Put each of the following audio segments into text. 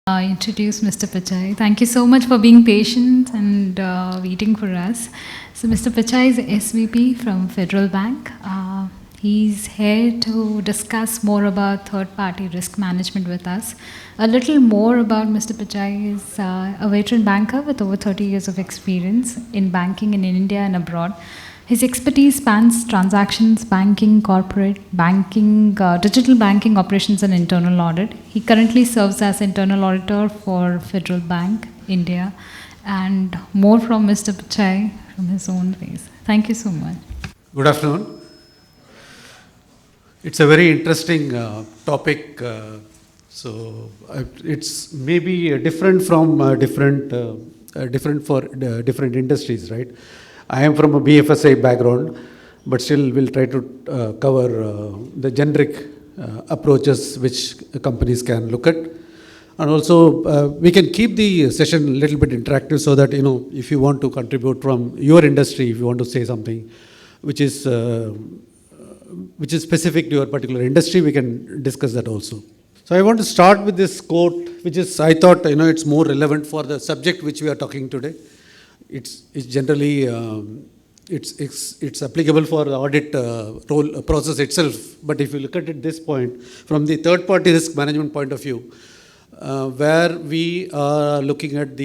Introduce Mr. Pitchai. Thank you so much for being patient and waiting for us. So Mr. Pitchai is SVP from Federal Bank. He's here to discuss more about third-party risk management with us. A little more about Mr. Pitchai is a veteran banker with over 30 years of experience in banking in India and abroad. His expertise spans transactions, banking, corporate banking, digital banking operations, and internal audit. He currently serves as internal auditor for Federal Bank, India, and more from Mr. Pitchai from his own place. Thank you so much. Good afternoon. It's a very interesting topic. It's maybe different from different for different industries, right? I am from a BFSI background, but still will try to cover the generic approaches which companies can look at. And also, we can keep the session a little bit interactive so that, if you want to contribute from your industry, if you want to say something which is specific to your particular industry, we can discuss that also. So I want to start with this quote, which is, I thought, it's more relevant for the subject which we are talking today. It's generally it's applicable for the audit role process itself. But if you look at it this point, from the third-party risk management point of view, where we are looking at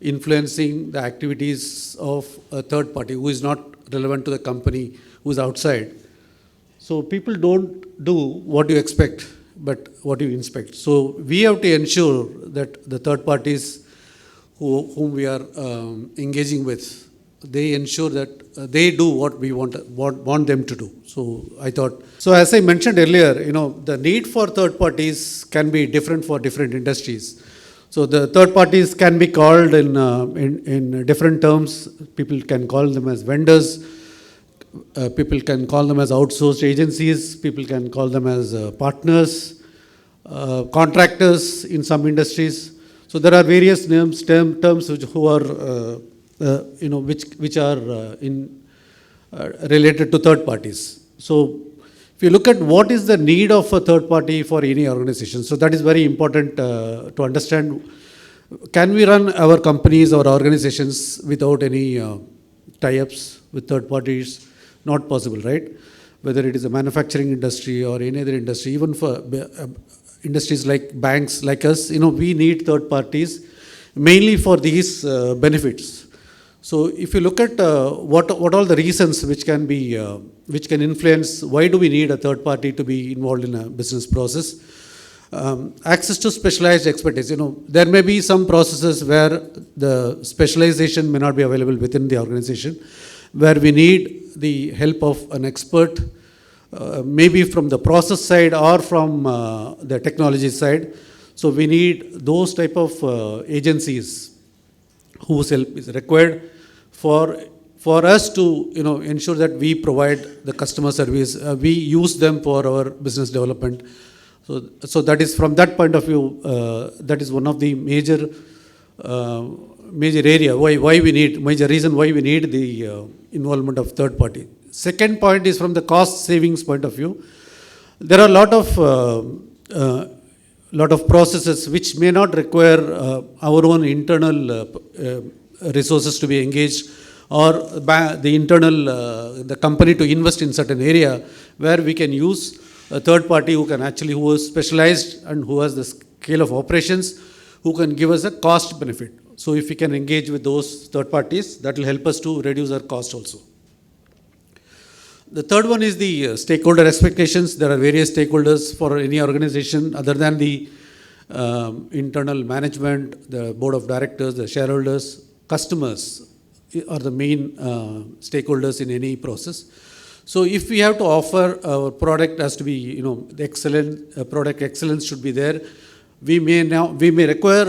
influencing the activities of a third party who is not relevant to the company, who is outside. So people don't do what you expect, but what you inspect. So we have to ensure that the third parties whom we are engaging with, they ensure that they do what we want them to do. So I thought, so as I mentioned earlier, the need for third parties can be different for different industries. So the third parties can be called in different terms. People can call them as vendors. People can call them as outsourced agencies. People can call them as partners, contractors in some industries. So there are various terms which are related to third parties. So if you look at what is the need of a third party for any organization, so that is very important to understand. Can we run our companies or organizations without any tie-ups with third parties? Not possible, right? Whether it is a manufacturing industry or any other industry, even for industries like banks like us, we need third parties mainly for these benefits. So if you look at what all the reasons which can influence why do we need a third party to be involved in a business process, access to specialized expertise. There may be some processes where the specialization may not be available within the organization, where we need the help of an expert, maybe from the process side or from the technology side. So we need those type of agencies whose help is required for us to ensure that we provide the customer service. We use them for our business development. So that is, from that point of view, that is one of the major reason why we need the involvement of third party. Second point is from the cost savings point of view. There are a lot of processes which may not require our own internal resources to be engaged, or the company to invest in certain area, where we can use a third party who is specialized and who has the scale of operations, who can give us a cost benefit. So if we can engage with those third parties, that will help us to reduce our cost also. The third one is the stakeholder expectations. There are various stakeholders for any organization other than the internal management, the board of directors, the shareholders. Customers are the main stakeholders in any process. So if we have to offer our product, has to be excellent. Product excellence should be there. We may require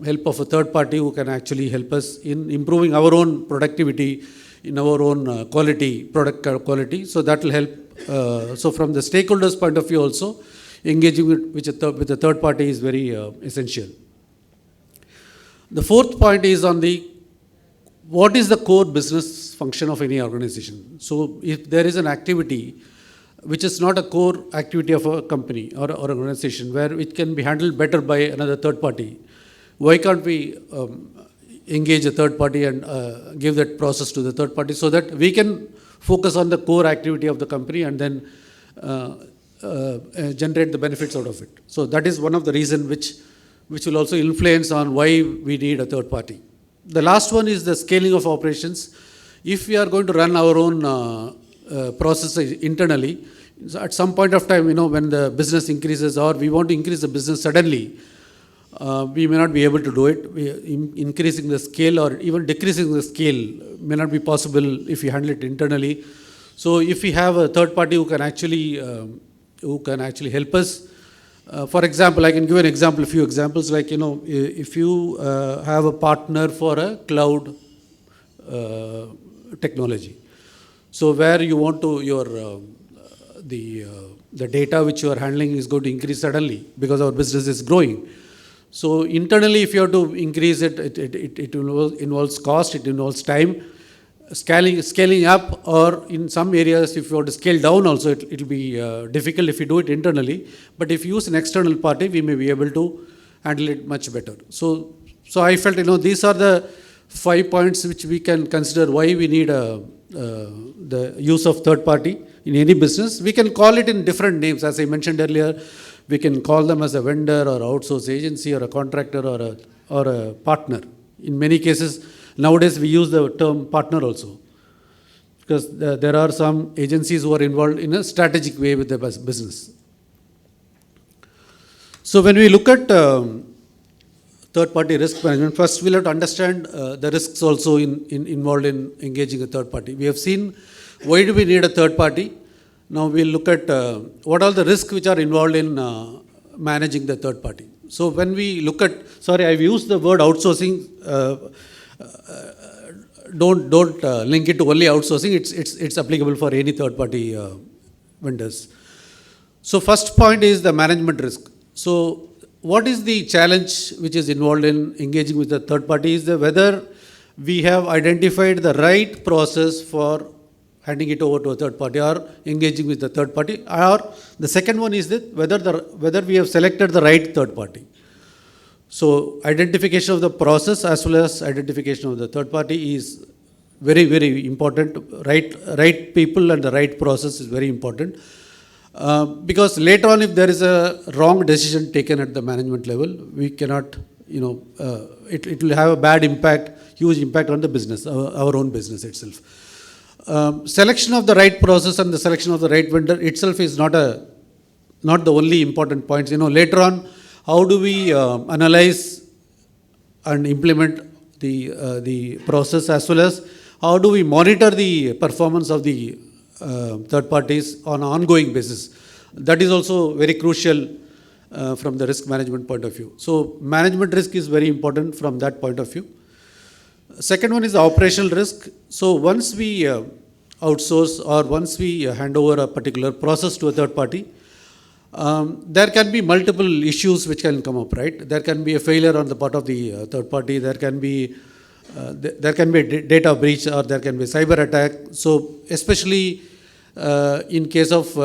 help of a third party who can actually help us in improving our own productivity, in our own product quality. So that will help. So from the stakeholders' point of view also, engaging with a third party is very essential. The fourth point is on what is the core business function of any organization. So if there is an activity which is not a core activity of a company or organization, where it can be handled better by another third party. Why can't we engage a third party and give that process to the third party so that we can focus on the core activity of the company and then generate the benefits out of it? So that is one of the reasons which will also influence on why we need a third party. The last one is the scaling of operations. If we are going to run our own process internally, at some point of time, when the business increases or we want to increase the business suddenly, we may not be able to do it. Increasing the scale or even decreasing the scale may not be possible if we handle it internally. So if we have a third party who can actually help us, for example, I can give a few examples, like, if you have a partner for a cloud technology, so where you want to, the data which you are handling is going to increase suddenly because our business is growing. So internally, if you have to increase it, it involves cost, it involves time. Scaling up, or in some areas, if you want to scale down also, it will be difficult if you do it internally. But if you use an external party, we may be able to handle it much better. So I felt, these are the 5 points which we can consider why we need the use of third party in any business. We can call it in different names. As I mentioned earlier, we can call them as a vendor or outsource agency or a contractor or a partner. In many cases, nowadays we use the term partner also, because there are some agencies who are involved in a strategic way with the business. So when we look at third-party risk management, first we'll have to understand the risks also involved in engaging a third party. We have seen why do we need a third party. Now we'll look at what are the risks which are involved in managing the third party. So when we look at, I've used the word outsourcing. Don't link it to only outsourcing. It's applicable for any third party vendors. So first point is the management risk. So what is the challenge which is involved in engaging with the third party is whether we have identified the right process for handing it over to a third party or engaging with the third party, or the second one is that whether we have selected the right third party. So identification of the process as well as identification of the third party is very, very important. Right people and the right process is very important. Because later on, if there is a wrong decision taken at the management level, we cannot, it will have a bad impact, huge impact on the business, our own business itself. Selection of the right process and the selection of the right vendor itself is not the only important points. Later on, how do we analyze and implement the process, as well as how do we monitor the performance of the third parties on an ongoing basis? That is also very crucial from the risk management point of view. So management risk is very important from that point of view. Second one is the operational risk. So once we outsource or once we hand over a particular process to a third party, there can be multiple issues which can come up, right? There can be a failure on the part of the third party. There can be a data breach, or there can be a cyber attack. So especially in case of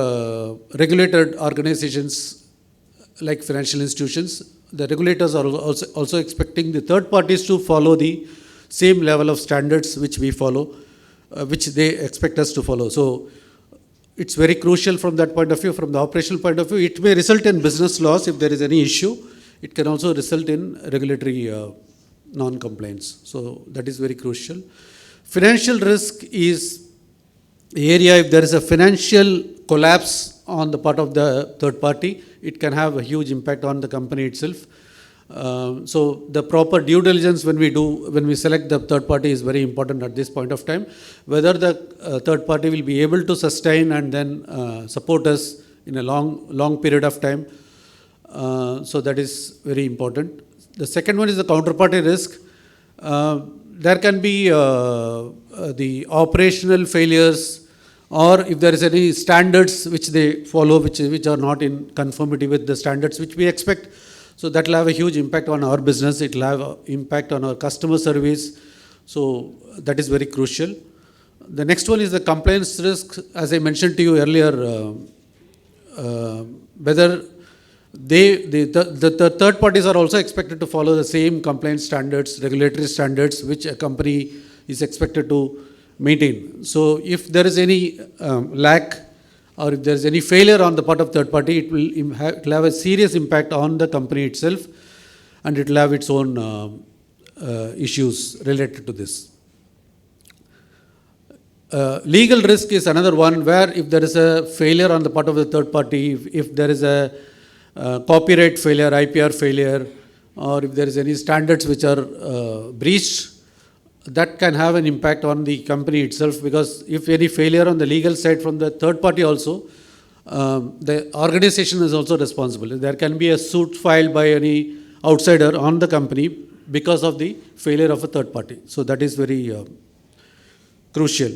regulated organizations like financial institutions, the regulators are also expecting the third parties to follow the same level of standards which we follow, which they expect us to follow. So it's very crucial from that point of view. From the operational point of view, it may result in business loss if there is any issue. It can also result in regulatory non-compliance. So that is very crucial. Financial risk is the area, if there is a financial collapse on the part of the third party, it can have a huge impact on the company itself. So the proper due diligence when we select the third party is very important at this point of time. Whether the third party will be able to sustain and then support us in a long period of time. So that is very important. The second one is the counterparty risk. There can be the operational failures, or if there is any standards which they follow which are not in conformity with the standards which we expect. So that will have a huge impact on our business. It will have an impact on our customer service. So that is very crucial. The next one is the compliance risk. As I mentioned to you earlier, whether the third parties are also expected to follow the same compliance standards, regulatory standards, which a company is expected to maintain. So if there is any lack or if there is any failure on the part of third party, it will have a serious impact on the company itself, and it will have its own issues related to this. Legal risk is another one where if there is a failure on the part of the third party, if there is a copyright failure, IPR failure, or if there is any standards which are breached, that can have an impact on the company itself, because if any failure on the legal side from the third party also, the organization is also responsible. There can be a suit filed by any outsider on the company because of the failure of a third party. So that is very crucial.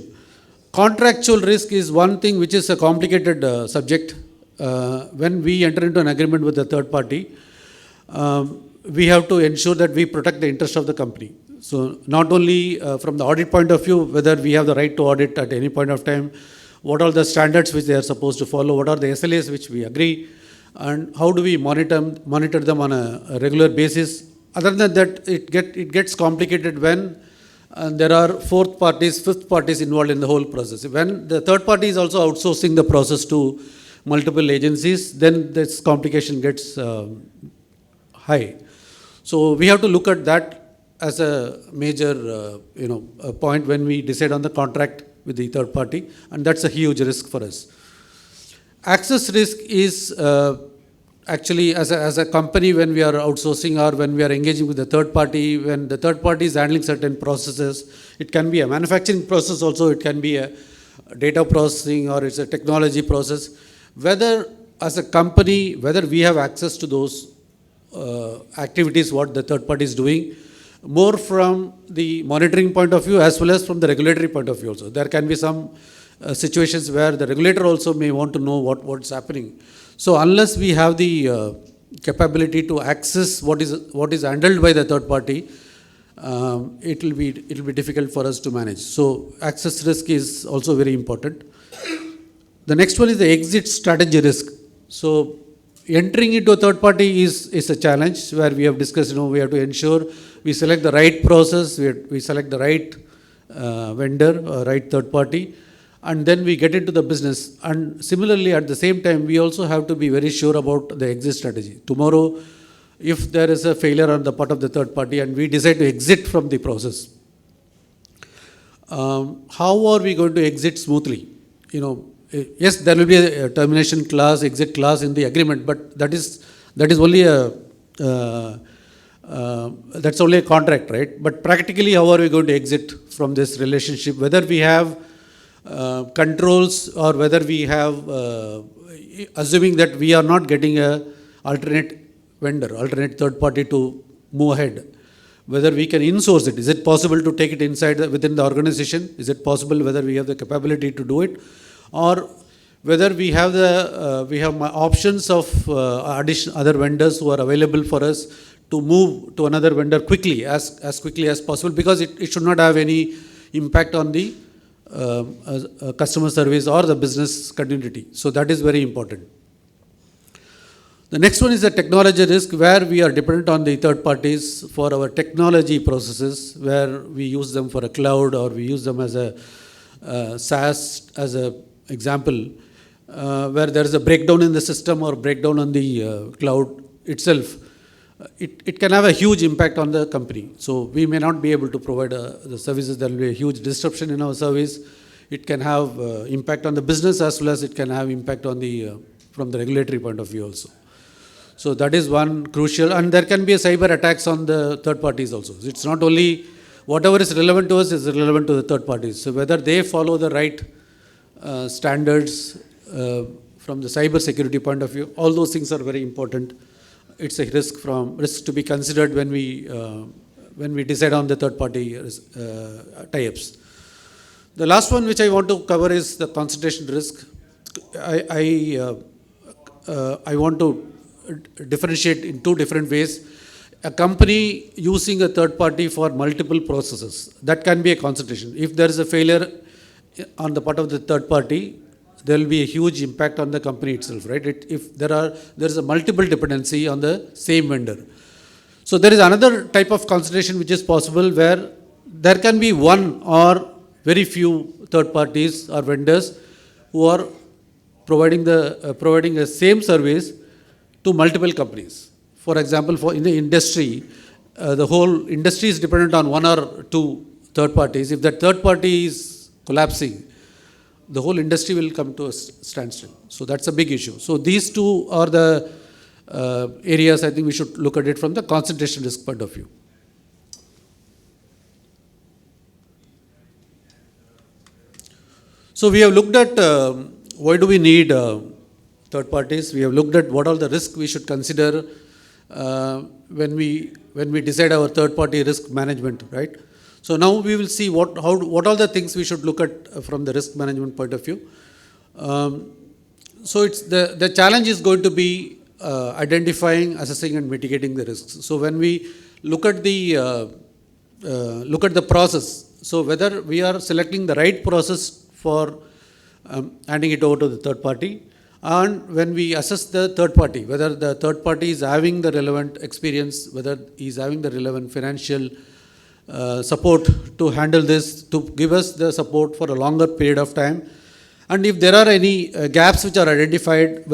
Contractual risk is one thing which is a complicated subject. When we enter into an agreement with a third party, we have to ensure that we protect the interest of the company. So not only from the audit point of view, whether we have the right to audit at any point of time, what are the standards which they are supposed to follow, what are the SLAs which we agree, and how do we monitor them on a regular basis. Other than that, it gets complicated when there are fourth parties, fifth parties involved in the whole process. When the third party is also outsourcing the process to multiple agencies, then this complication gets high. So we have to look at that as a major point when we decide on the contract with the third party, and that's a huge risk for us. Access risk is actually as a company, when we are outsourcing or when we are engaging with the third party, when the third party is handling certain processes, it can be a manufacturing process also, it can be a data processing, or it's a technology process. Whether as a company, whether we have access to those activities, what the third party is doing, more from the monitoring point of view as well as from the regulatory point of view also. There can be some situations where the regulator also may want to know what's happening. So unless we have the capability to access what is handled by the third party, it will be difficult for us to manage. So access risk is also very important. The next one is the exit strategy risk. So entering into a third party is a challenge where we have discussed, we have to ensure we select the right process, we select the right vendor or right third party, and then we get into the business. And similarly, at the same time, we also have to be very sure about the exit strategy. Tomorrow, if there is a failure on the part of the third party and we decide to exit from the process, how are we going to exit smoothly? Yes, there will be a termination clause, exit clause in the agreement, but that is only that's only a contract, right? But practically, how are we going to exit from this relationship? Whether we have controls or whether we have, assuming that we are not getting a alternate vendor, alternate third party to move ahead, whether we can insource it. Is it possible to take it inside within the organization? Is it possible whether we have the capability to do it? Or whether we have options of other vendors who are available for us to move to another vendor quickly, as quickly as possible, because it should not have any impact on the customer service or the business continuity. So that is very important. The next one is the technology risk, where we are dependent on the third parties for our technology processes, where we use them for a cloud or we use them as a SaaS as a example, where there is a breakdown in the system or breakdown on the cloud itself. It can have a huge impact on the company. So we may not be able to provide the services. There will be a huge disruption in our service. It can have impact on the business as well as it can have impact on from the regulatory point of view also. So that is one crucial, and there can be a cyber attacks on the third parties also. It's not only whatever is relevant to us is relevant to the third parties. So whether they follow the right standards from the cyber security point of view, all those things are very important. It's a risk to be considered when we decide on the third party tie-ups. The last one which I want to cover is the concentration risk. I want to differentiate in two different ways. A company using a third party for multiple processes, that can be a concentration. If there is a failure on the part of the third party, there will be a huge impact on the company itself, right? If there is a multiple dependency on the same vendor. So there is another type of consideration which is possible where there can be one or very few third parties or vendors who are providing a same service to multiple companies. For example, in the industry, the whole industry is dependent on one or two third parties. If that third party is collapsing, the whole industry will come to a standstill. So that's a big issue. So these two are the areas I think we should look at it from the concentration risk point of view. So we have looked at why do we need third parties. We have looked at what are the risks we should consider when we decide our third party risk management, right? So now we will see what are the things we should look at from the risk management point of view. So it's the challenge is going to be identifying, assessing, and mitigating the risks. So when we look at the process, so whether we are selecting the right process for handing it over to the third party, and when we assess the third party, whether the third party is having the relevant experience, whether he is having the relevant financial support to handle this, to give us the support for a longer period of time, and if there are any gaps which are identified,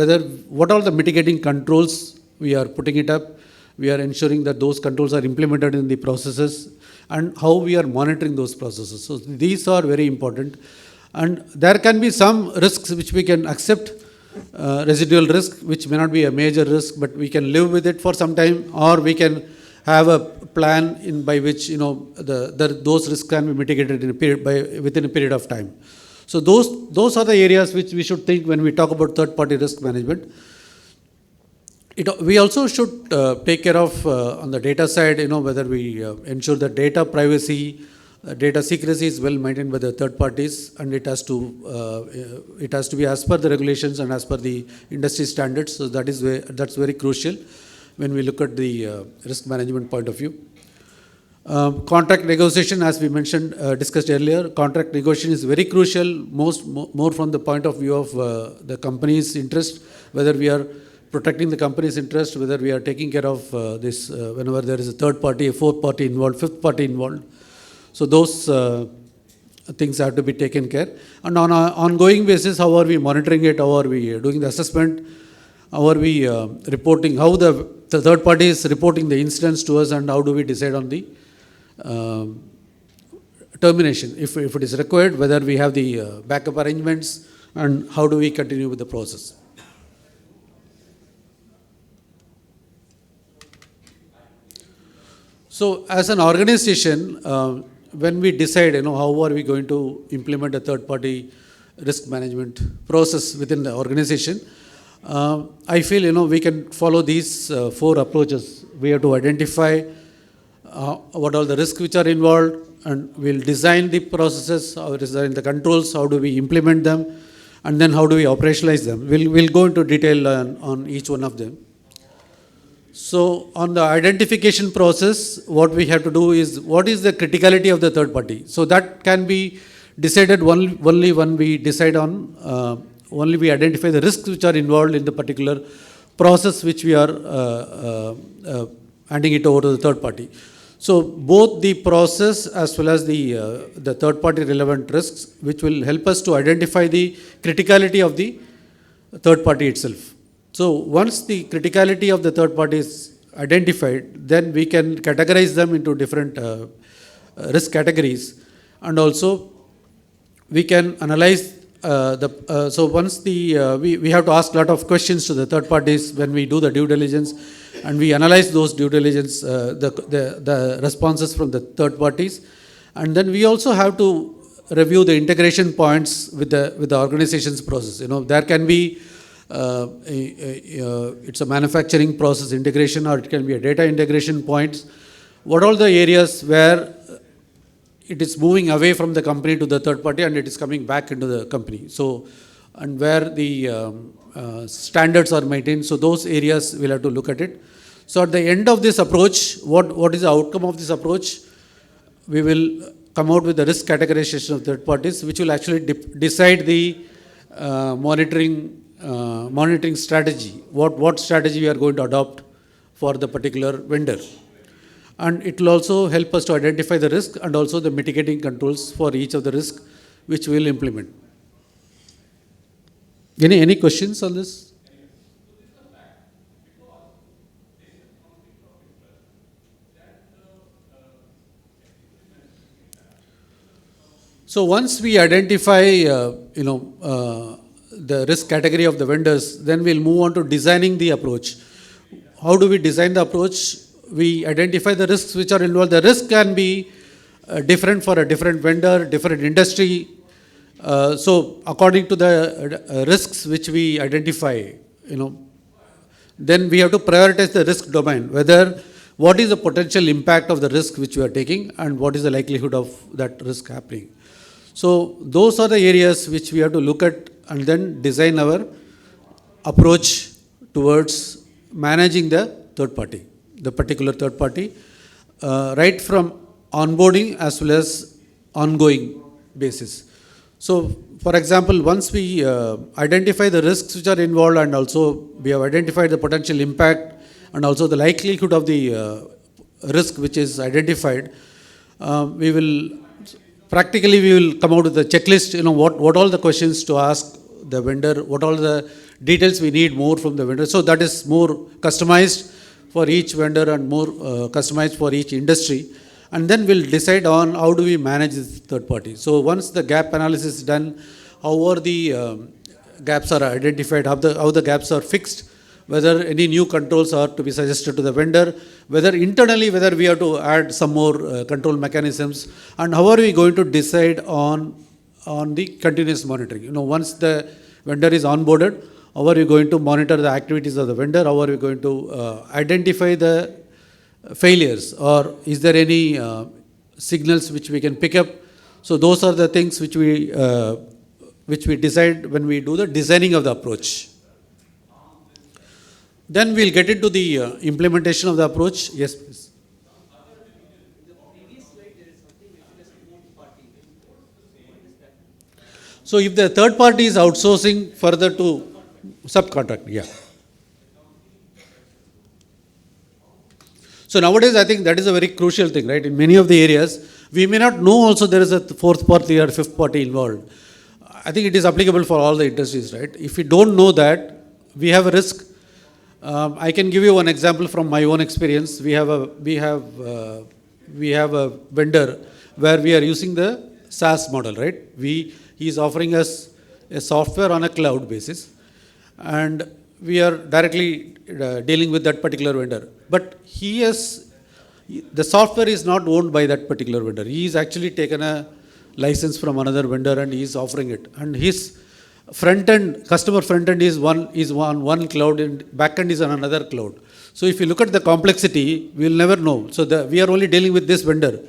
what are the mitigating controls we are putting it up, we are ensuring that those controls are implemented in the processes, and how we are monitoring those processes. So these are very important, and there can be some risks which we can accept, residual risk which may not be a major risk, but we can live with it for some time, or we can have a plan by which those risks can be mitigated within a period of time. So those are the areas which we should think when we talk about third party risk management. We also should take care of on the data side, whether we ensure that data privacy, data secrecy is well maintained by the third parties, and it has to be as per the regulations and as per the industry standards. So that's very crucial when we look at the risk management point of view. Contract negotiation, as we mentioned, discussed earlier, contract negotiation is very crucial, more from the point of view of the company's interest, whether we are protecting the company's interest, whether we are taking care of this whenever there is a third party, a fourth party involved, fifth party involved. So those things have to be taken care. And on an ongoing basis, how are we monitoring it? How are we doing the assessment? How are we reporting? How the third party is reporting the incidents to us, and how do we decide on the termination if it is required, whether we have the backup arrangements, and how do we continue with the process. So as an organization, when we decide, how are we going to implement a third party risk management process within the organization, I feel, we can follow these 4 approaches. We have to identify what are the risks which are involved, and we'll design the processes, or design the controls, how do we implement them, and then how do we operationalize them. We'll go into detail on each one of them. So on the identification process, what we have to do is, what is the criticality of the third party? So that can be decided only when we decide on, only we identify the risks which are involved in the particular process which we are handing it over to the third party. So both the process as well as the third party relevant risks, which will help us to identify the criticality of the third party itself. So once the criticality of the third party is identified, then we can categorize them into different risk categories, and also we can analyze so once we have to ask a lot of questions to the third parties when we do the due diligence, and we analyze those due diligence, the responses from the third parties, and then we also have to review the integration points with the organization's process. There can be it's a manufacturing process integration, or it can be a data integration points. What are the areas where it is moving away from the company to the third party and it is coming back into the company? So, and where the standards are maintained. So those areas we'll have to look at it. So at the end of this approach, what is the outcome of this approach? We will come out with the risk categorization of third parties, which will actually decide the monitoring strategy, what strategy we are going to adopt for the particular vendor. And it will also help us to identify the risk and also the mitigating controls for each of the risk which we will implement. Any questions on this? So once we identify, the risk category of the vendors, then we'll move on to designing the approach. How do we design the approach? We identify the risks which are involved. The risk can be different for a different vendor, different industry. So according to the risks which we identify, then we have to prioritize the risk domain, whether what is the potential impact of the risk which we are taking and what is the likelihood of that risk happening. So those are the areas which we have to look at and then design our approach towards managing the third party, the particular third party, right from onboarding as well as ongoing basis. So for example, once we identify the risks which are involved and also we have identified the potential impact and also the likelihood of the risk which is identified, we will come out with a checklist, what all the questions to ask the vendor, what all the details we need more from the vendor. So that is more customized for each vendor and more customized for each industry. And then we'll decide on how do we manage this third party. So once the gap analysis is done, how are the gaps are identified, how the gaps are fixed, whether any new controls are to be suggested to the vendor, whether internally, whether we have to add some more control mechanisms, and how are we going to decide on the continuous monitoring. Once the vendor is onboarded, how are we going to monitor the activities of the vendor, how are we going to identify the failures, or is there any signals which we can pick up. So those are the things which we decide when we do the designing of the approach. Then we'll get into the implementation of the approach. Yes, please. So if the third party is outsourcing further to subcontract, yeah. So nowadays, I think that is a very crucial thing, right? In many of the areas, we may not know also there is a fourth party or fifth party involved. I think it is applicable for all the industries, right? If we don't know that, we have a risk. I can give you one example from my own experience. We have a vendor where we are using the SaaS model, right? He is offering us a software on a cloud basis, and we are directly dealing with that particular vendor. But the software is not owned by that particular vendor. He is actually taken a license from another vendor and he is offering it. And his customer front end is on one cloud and back end is on another cloud. So if you look at the complexity, we will never know. So we are only dealing with this vendor,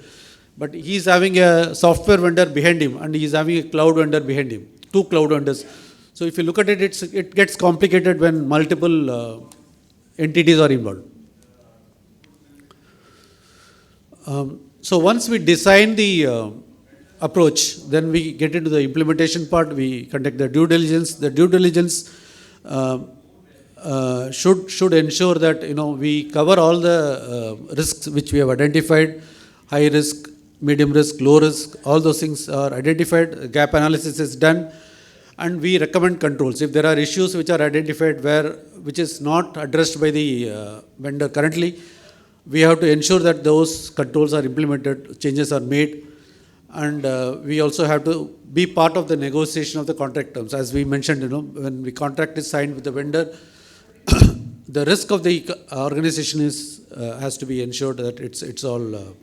but he is having a software vendor behind him and he is having a cloud vendor behind him, two cloud vendors. So if you look at it, it gets complicated when multiple entities are involved. So once we design the approach, then we get into the implementation part. We conduct the due diligence. The due diligence should ensure that we cover all the risks which we have identified: high risk, medium risk, low risk. All those things are identified. Gap analysis is done, and we recommend controls. If there are issues which are identified which is not addressed by the vendor currently, we have to ensure that those controls are implemented, changes are made. And we also have to be part of the negotiation of the contract terms. As we mentioned, when the contract is signed with the vendor, the risk of the organization has to be ensured that it's all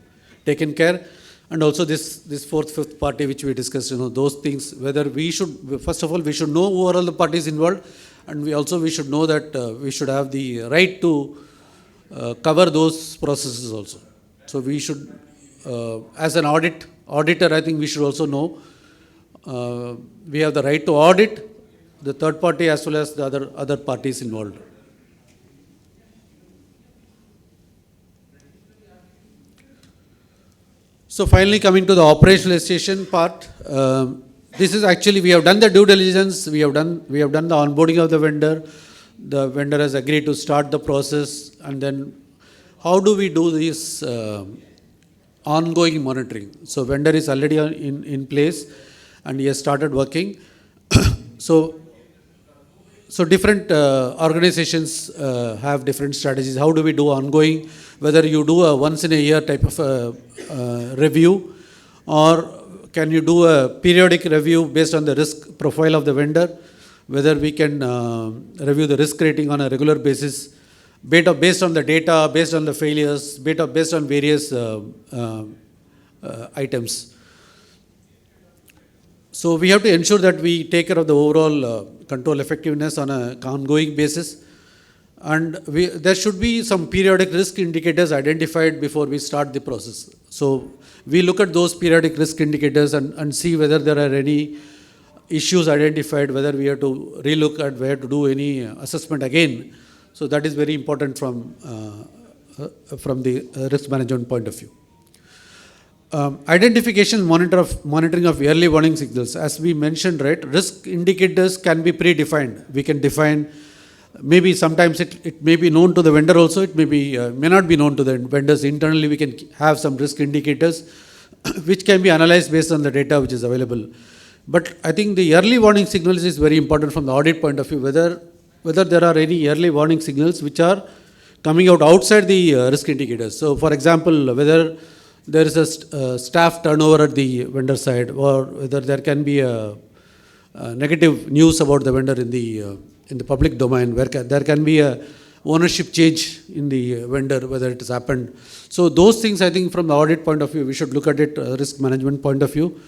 taken care. And also this fourth, fifth party which we discussed, those things, whether first of all, we should know who are all the parties involved, and we should know that we should have the right to cover those processes also. So we should, as an auditor, I think we should also know we have the right to audit the third party as well as the other parties involved. So finally, coming to the operationalization part, This is actually, we have done the due diligence, we have done the onboarding of the vendor has agreed to start the process, and then how do we do this ongoing monitoring? So vendor is already in place and he has started working. So different organizations have different strategies. How do we do ongoing? Whether you do a once in a year type of review, or can you do a periodic review based on the risk profile of the vendor? Whether we can review the risk rating on a regular basis, based on the data, based on the failures, based on various items. So we have to ensure that we take care of the overall control effectiveness on an ongoing basis. And there should be some periodic risk indicators identified before we start the process. So we look at those periodic risk indicators and see whether there are any issues identified, whether we have to relook at where to do any assessment again. So that is very important from the risk management point of view. Identification, monitoring of early warning signals. As we mentioned, right, risk indicators can be predefined. We can define, maybe sometimes it may be known to the vendor also, it may not be known to the vendors. Internally, we can have some risk indicators which can be analyzed based on the data which is available. But I think the early warning signals is very important from the audit point of view, whether there are any early warning signals which are coming out outside the risk indicators. So for example, whether there is a staff turnover at the vendor side, or whether there can be a negative news about the vendor in the public domain, where there can be a ownership change in the vendor, whether it has happened. So those things, I think from the audit point of view, we should look at it, risk management point of view,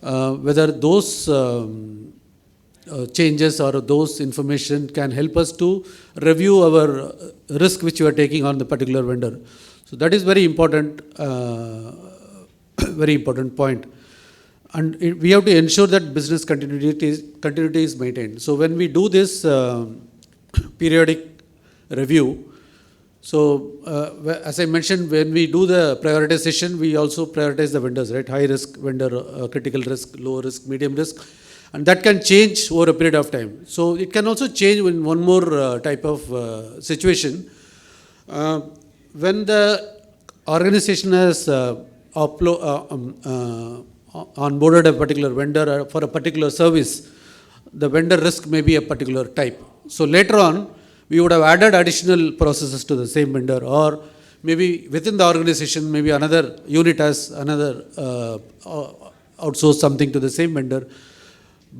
whether those changes or those information can help us to review our risk which we are taking on the particular vendor. So that is very important, very important point. And we have to ensure that business continuity is maintained. So when we do this periodic review, so as I mentioned, when we do the prioritization, we also prioritize the vendors, right? High risk vendor, critical risk, low risk, medium risk. And that can change over a period of time. So it can also change in one more type of situation. When the organization has onboarded a particular vendor for a particular service, the vendor risk may be a particular type. So later on, we would have added additional processes to the same vendor, or maybe within the organization, maybe another unit has outsourced something to the same vendor,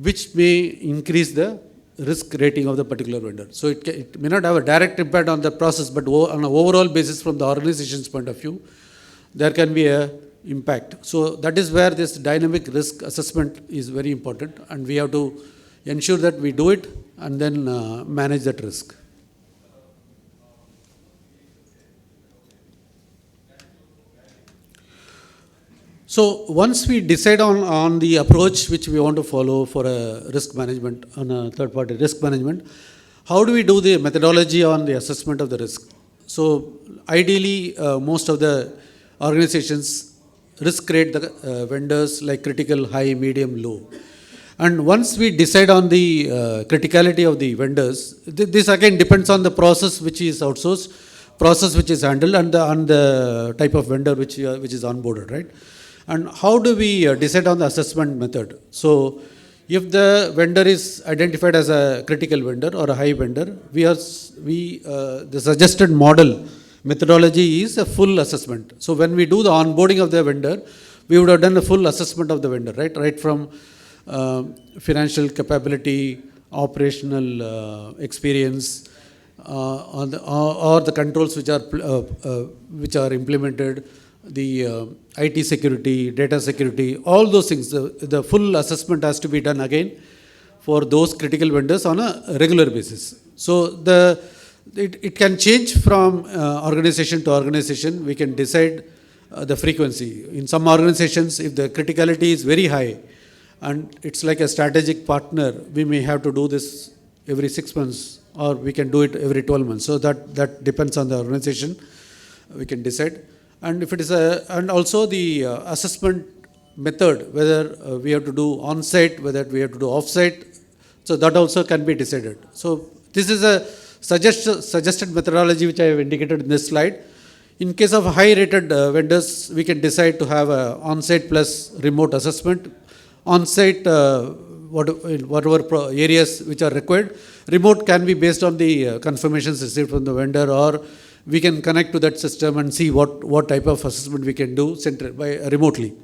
which may increase the risk rating of the particular vendor. So it may not have a direct impact on the process, but on an overall basis from the organization's point of view, there can be a impact. So that is where this dynamic risk assessment is very important, and we have to ensure that we do it and then manage that risk. So once we decide on the approach which we want to follow for a risk management, on a third party risk management, how do we do the methodology on the assessment of the risk? So ideally, most of the organizations risk rate the vendors like critical, high, medium, low. And once we decide on the criticality of the vendors, this again depends on the process which is outsourced, process which is handled, and the type of vendor which is onboarded, right? And how do we decide on the assessment method? So if the vendor is identified as a critical vendor or a high vendor, the suggested model methodology is a full assessment. So when we do the onboarding of the vendor, we would have done a full assessment of the vendor, right from financial capability, operational experience, or the controls which are implemented, the IT security, data security, all those things. The full assessment has to be done again for those critical vendors on a regular basis. So it can change from organization to organization. We can decide the frequency. In some organizations, if the criticality is very high and it's like a strategic partner, we may have to do this every 6 months, or we can do it every 12 months. So that depends on the organization. We can decide. And if it is and also the assessment method, whether we have to do on-site, whether we have to do off-site, so that also can be decided. So this is a suggested methodology which I have indicated in this slide. In case of high-rated vendors, we can decide to have a on-site plus remote assessment. On-site, whatever areas which are required. Remote can be based on the confirmations received from the vendor, or we can connect to that system and see what type of assessment we can do remotely.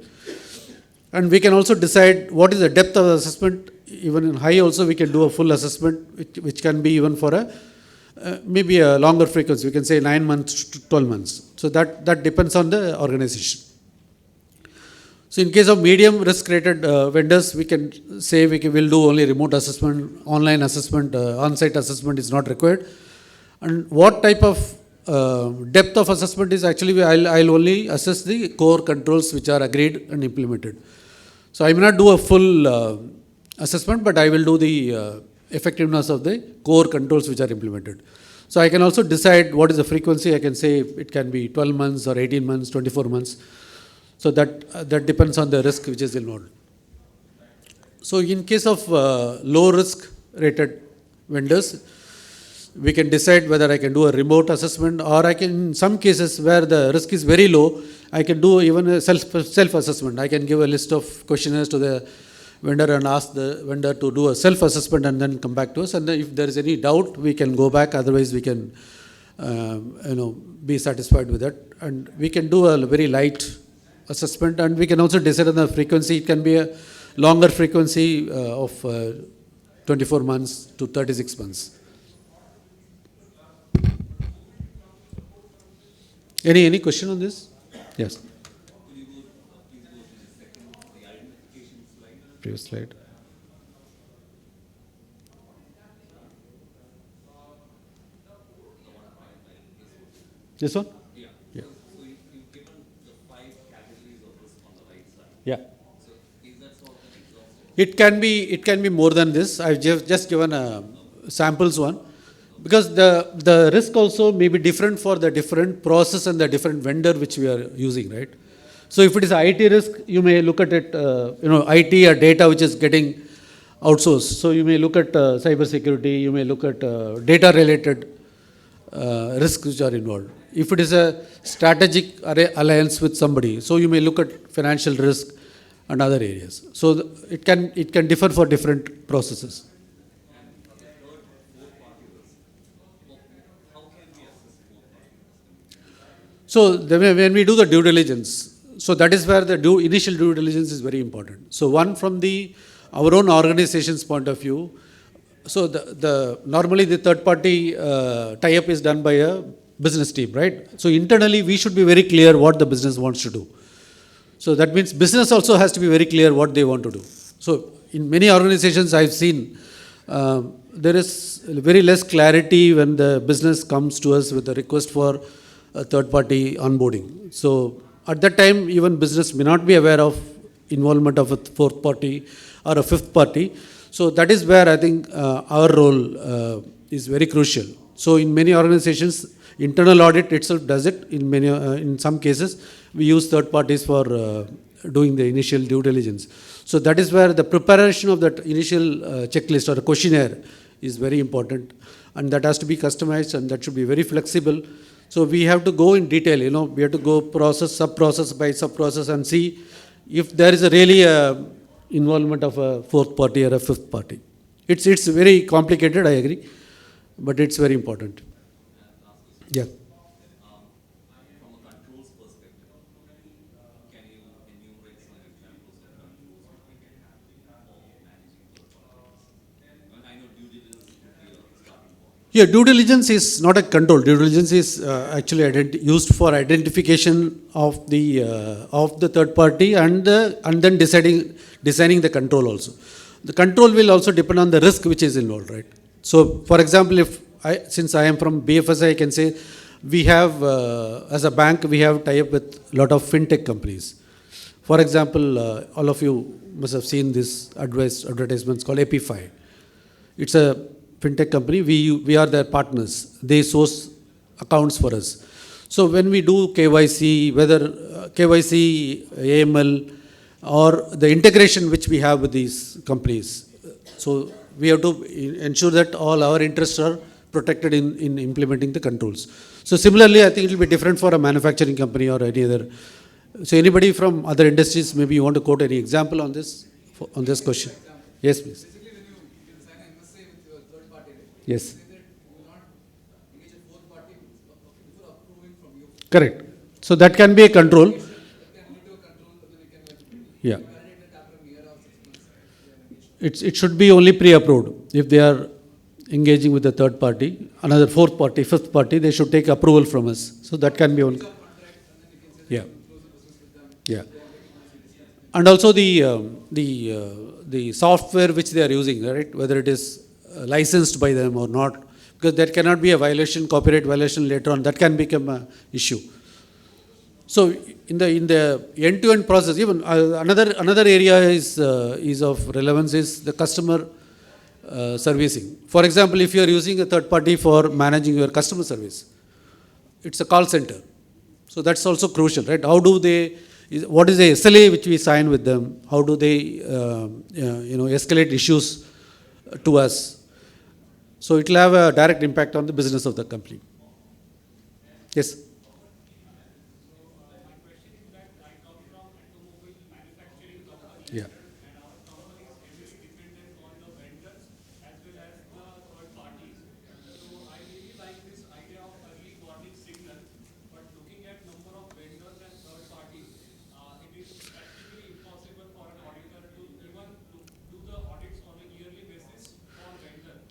And we can also decide what is the depth of the assessment. Even in high also we can do a full assessment, which can be even for maybe a longer frequency. We can say 9 months to 12 months. So that depends on the organization. So in case of medium risk rated vendors, we can say we will do only remote assessment, online assessment, on-site assessment is not required. And what type of depth of assessment is actually, I'll only assess the core controls which are agreed and implemented. So I may not do a full assessment, but I will do the effectiveness of the core controls which are implemented. So I can also decide what is the frequency. I can say it can be 12 months or 18 months, 24 months. So that depends on the risk which is involved. So in case of low risk rated vendors, we can decide whether I can do a remote assessment, or I can, in some cases where the risk is very low, I can do even a self-assessment. I can give a list of questionnaires to the vendor and ask the vendor to do a self-assessment and then come back to us. And then if there is any doubt, we can go back. Otherwise, we can be satisfied with that. And we can do a very light assessment, and we can also decide on the frequency. It can be a longer frequency of 24 months to 36 months. Any question on this? Yes. Previous slide. This one? Yeah. So you've given the 5 categories of risk on the right side. Yeah. So is that sort of exhaustive? It can be more than this. I've just given a samples one. Because the risk also may be different for the different process and the different vendor which we are using, right? So if it is IT risk, you may look at it, IT or data which is getting outsourced. So you may look at cyber security, you may look at data related risks which are involved. If it is a strategic alliance with somebody, so you may look at financial risk and other areas. So it can differ for different processes. So when we do the due diligence, so that is where the initial due diligence is very important. So one from our own organization's point of view, so normally the third party tie-up is done by a business team, right? So internally we should be very clear what the business wants to do. So that means business also has to be very clear what they want to do. So in many organizations I've seen, there is very less clarity when the business comes to us with a request for a third party onboarding. So at that time, even business may not be aware of involvement of a fourth party or a fifth party. So that is where I think our role is very crucial. So in many organizations, internal audit itself does it. In some cases, we use third parties for doing the initial due diligence. So that is where the preparation of that initial checklist or a questionnaire is very important, and that has to be customized and that should be very flexible. So we have to go in detail, we have to go sub-process by sub-process and see if there is really involvement of a fourth party or a fifth party. It's very complicated, I agree, but it's very important. Yeah. From a controls perspective, can you enumerate some examples of controls that we can have for managing third parties? I know due diligence would be a starting point. Yeah, due diligence is not a control. Due diligence is actually used for identification of the third party and then designing the control also. The control will also depend on the risk which is involved, right? So, for example, since I am from BFSI, I can say we have, as a bank, we have tie-up with a lot of fintech companies. For example, all of you must have seen this advertisements called Epify. It's a fintech company. We are their partners. They source accounts for us. So when we do KYC, whether KYC, AML, or the integration which we have with these companies. So we have to ensure that all our interests are protected in implementing the controls. So similarly, I think it will be different for a manufacturing company or any other. So anybody from other industries, maybe you want to quote any example on this, on this question? Yes, please. Basically, when you sign an MSA with your third party, right? Yes. Say that you will not engage a fourth party before approving from you. Correct. So that can be a control. That can lead to a control, and then you can Yeah. validate that after a year or 6 months. It should be only pre-approved. If they are engaging with a third party, another fourth party, fifth party, they should take approval from us. So that can be only. Yeah. Yeah. And also the software which they are using, right? Whether it is licensed by them or not, because there cannot be a violation, copyright violation later on. That can become an issue. So in the end-to-end process, even another area is of relevance is the customer servicing. For example, if you are using a third party for managing your customer service, it's a call center. So that's also crucial, right? How do they? What is the SLA which we sign with them? How do they escalate issues to us? So it will have a direct impact on the business of the company. Yes. Yeah.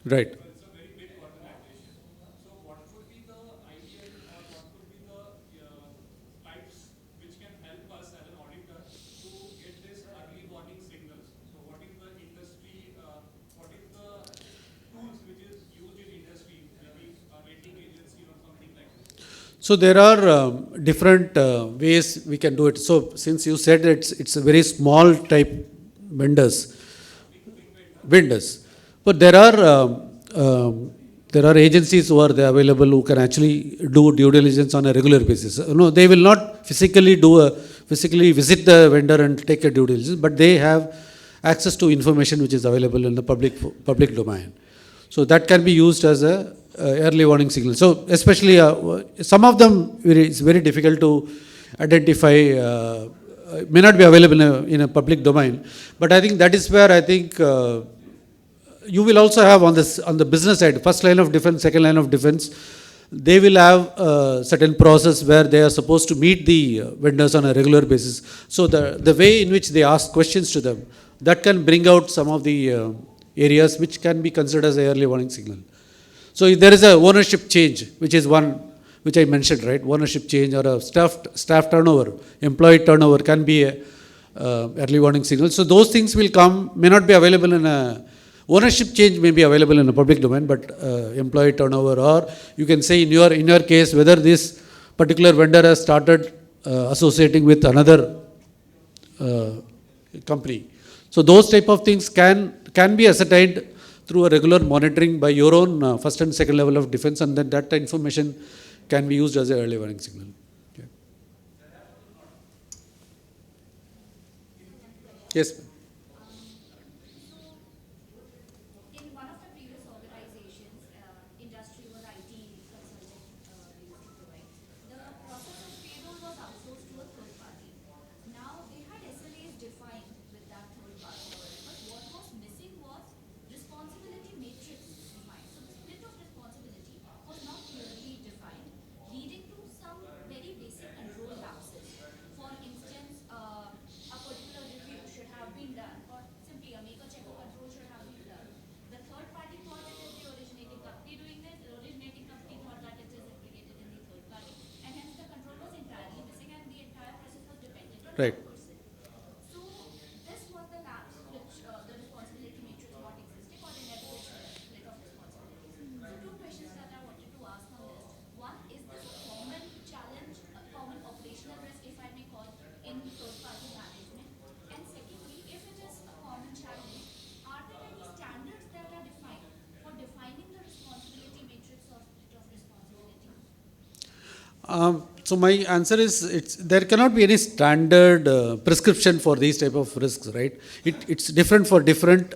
Right. So there are different ways we can do it. So since you said it's a very small type vendors, but there are agencies who are there available who can actually do due diligence on a regular basis. No, they will not physically visit the vendor and take a due diligence, but they have access to information which is available in the public domain. So that can be used as a early warning signal. So especially some of them, it's very difficult to identify, may not be available in a public domain. But I think that is where I think you will also have on the business side, first line of defense, second line of defense, they will have a certain process where they are supposed to meet the vendors on a regular basis. So the way in which they ask questions to them, that can bring out some of the areas which can be considered as an early warning signal. So if there is a ownership change, which is one which I mentioned, right? Ownership change or a staff turnover, employee turnover can be a early warning signal. So those things will come, may not be available in a ownership change may be available in a public domain, but employee turnover, or you can say in your case whether this particular vendor has started associating with another company. So those type of things can be ascertained through a regular monitoring by your own first and second level of defense, and then that information can be used as an early warning signal. Okay. Yes. In one of the previous organizations, industry was IT consultant we used to provide. The process of payroll was outsourced to a third party. Now they had SLAs defined with that third party, but what was missing was responsibility matrix defined. So the split of responsibility was not clearly defined, leading to some very basic control lapses. For instance, a particular review should have been done, or simply a make a check or control should have been done. The third party thought it is the originating company doing this, the originating company thought that it is implicated in the third party, and hence the control was entirely missing and the entire process was dependent on Right. one person. So this was the lapse which the responsibility matrix not existing or inadequate split of responsibilities. So two questions that I wanted to ask on this. One, is this a common challenge, a common operational risk, if I may call, in third party management? And secondly, if it is a common challenge, are there any standards that are defined for defining the responsibility matrix or split of responsibility? So my answer is there cannot be any standard prescription for these type of risks, right? It's different for different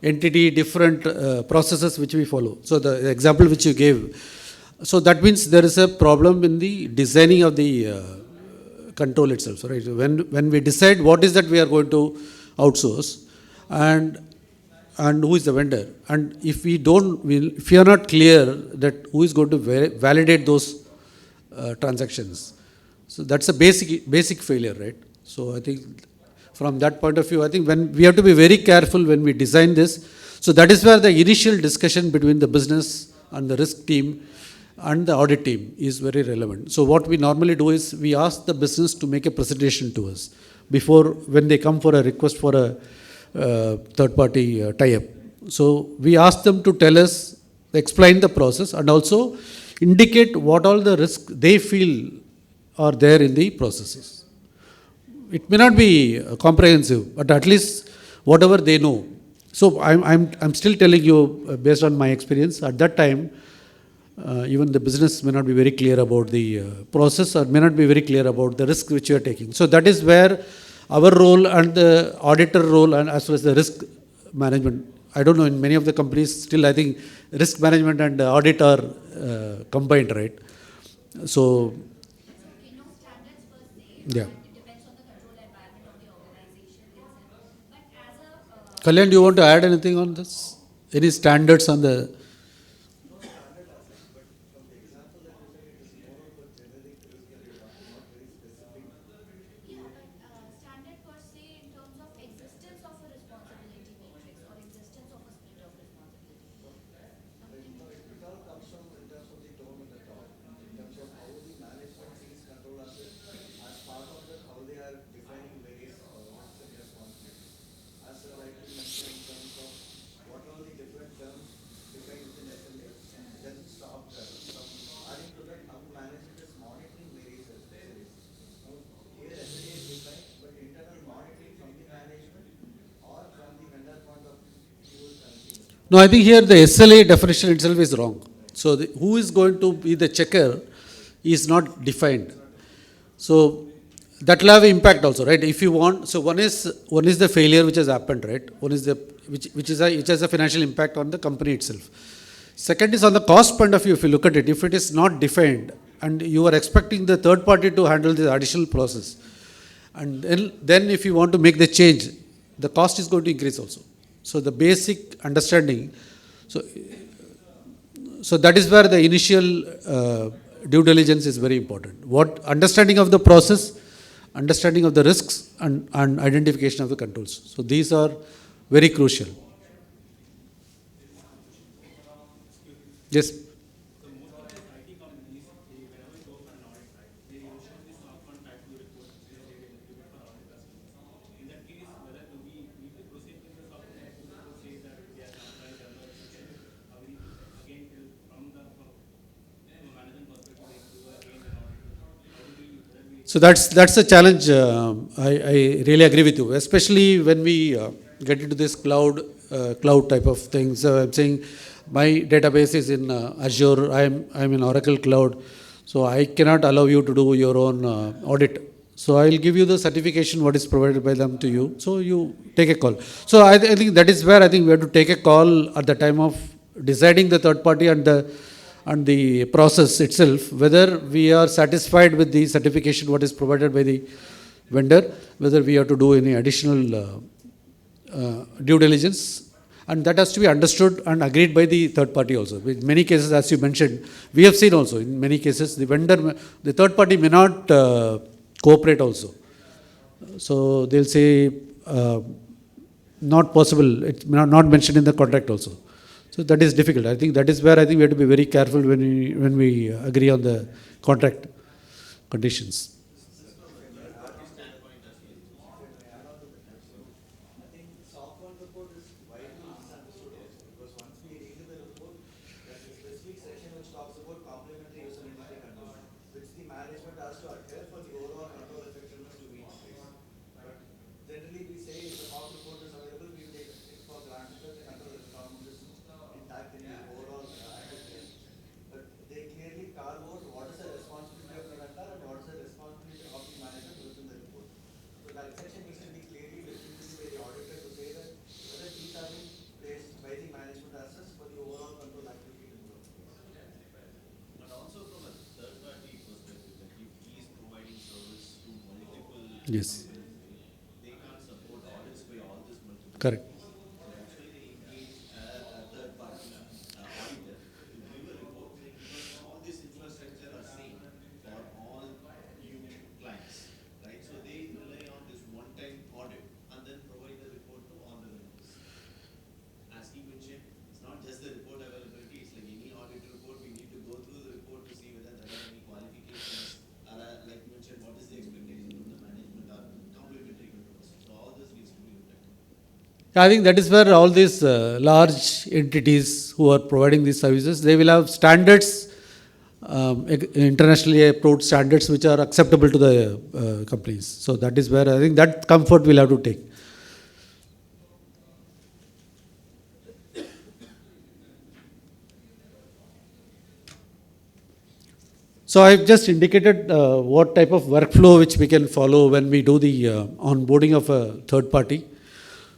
entity, different processes which we follow. So the example which you gave, so that means there is a problem in the designing of the control itself, right? So when we decide what is that we are going to outsource, and who is the vendor, and if we if we are not clear that who is going to validate those transactions, so that's a basic failure, right? So I think from that point of view, I think when we have to be very careful when we design this. So that is where the initial discussion between the business and the risk team and the audit team is very relevant. So what we normally do is we ask the business to make a presentation to us before, when they come for a request for a third party tie-up. So we ask them to tell us, explain the process, and also indicate what all the risks they feel are there in the processes. It may not be comprehensive, but at least whatever they know. So I'm still telling you based on my experience. At that time, even the business may not be very clear about the process, or may not be very clear about the risk which you are taking. So that is where our role and the auditor role, and as well as the risk management. I don't know, in many of the companies still I think risk management and audit are combined, right? So Okay, no standards per se, yeah. but it depends on the control environment of the organization itself. But as a Kalyan, do you want to add anything on this? Any standards on the? yeah, but standard per se in terms of existence of a responsibility matrix or existence of a split of responsibility. It all comes from in terms of the tone at the top, in terms of how the management sees control as part of that, how they are defining various roles and responsibilities. As rightly mentioned in terms of what are the different terms defined within SLA, then stop there. From adding to that, how management is monitoring various SLAs. Now, here SLA is defined, but internal monitoring from the management or from the vendor point of view is continuous. No, I think here the SLA definition itself is wrong. So who is going to be the checker is not defined. So that will have impact also, right? If you want, so one is the failure which has happened, right? One is the which has a financial impact on the company itself. Second is on the cost point of view. If you look at it, if it is not defined and you are expecting the third party to handle the additional process, and then if you want to make the change, the cost is going to increase also. So the basic understanding, so that is where the initial due diligence is very important. What understanding of the process, understanding of the risks, and identification of the controls. So these are very crucial. Yes. So that's a challenge. I really agree with you, especially when we get into this cloud type of things. So I'm saying my database is in Azure. I'm in Oracle Cloud, so I cannot allow you to do your own audit. So I'll give you the certification what is provided by them to you. So you take a call. So I think that is where I think we have to take a call at the time of deciding the third party and the process itself, whether we are satisfied with the certification what is provided by the vendor, whether we have to do any additional due diligence, and that has to be understood and agreed by the third party also. In many cases, as you mentioned, we have seen also in many cases the third party may not cooperate also. So they'll say not possible, it's not mentioned in the contract also. So that is difficult. I think that is where I think we have to be very careful when we agree on the contract conditions. I think software report is widely misunderstood also, because once we read the report, there's a specific section which talks about complementary user entity control, which the management has to adhere for the overall control effectiveness to each place. But generally we say if the soft report is available, we take it for granted that the control requirement is intact in the overall activity. But they clearly carve out what is the responsibility of Yes. they can't support audits by all this multiple. Correct. That's why they engage a third party auditor to give a report because all this infrastructure are same for all new clients, right? So they rely on this one-time audit and then provide the report to all the vendors. As he mentioned, it's not just the report availability, it's like any audit report, we need to go through the report to see whether there are any qualifications or like you mentioned, what is the expectation from the management or complementary controls. So all this needs to be looked at. I think that is where all these large entities who are providing these services, they will have standards, internationally approved standards which are acceptable to the companies. So that is where I think that comfort we'll have to take. So I've just indicated what type of workflow which we can follow when we do the onboarding of a third party.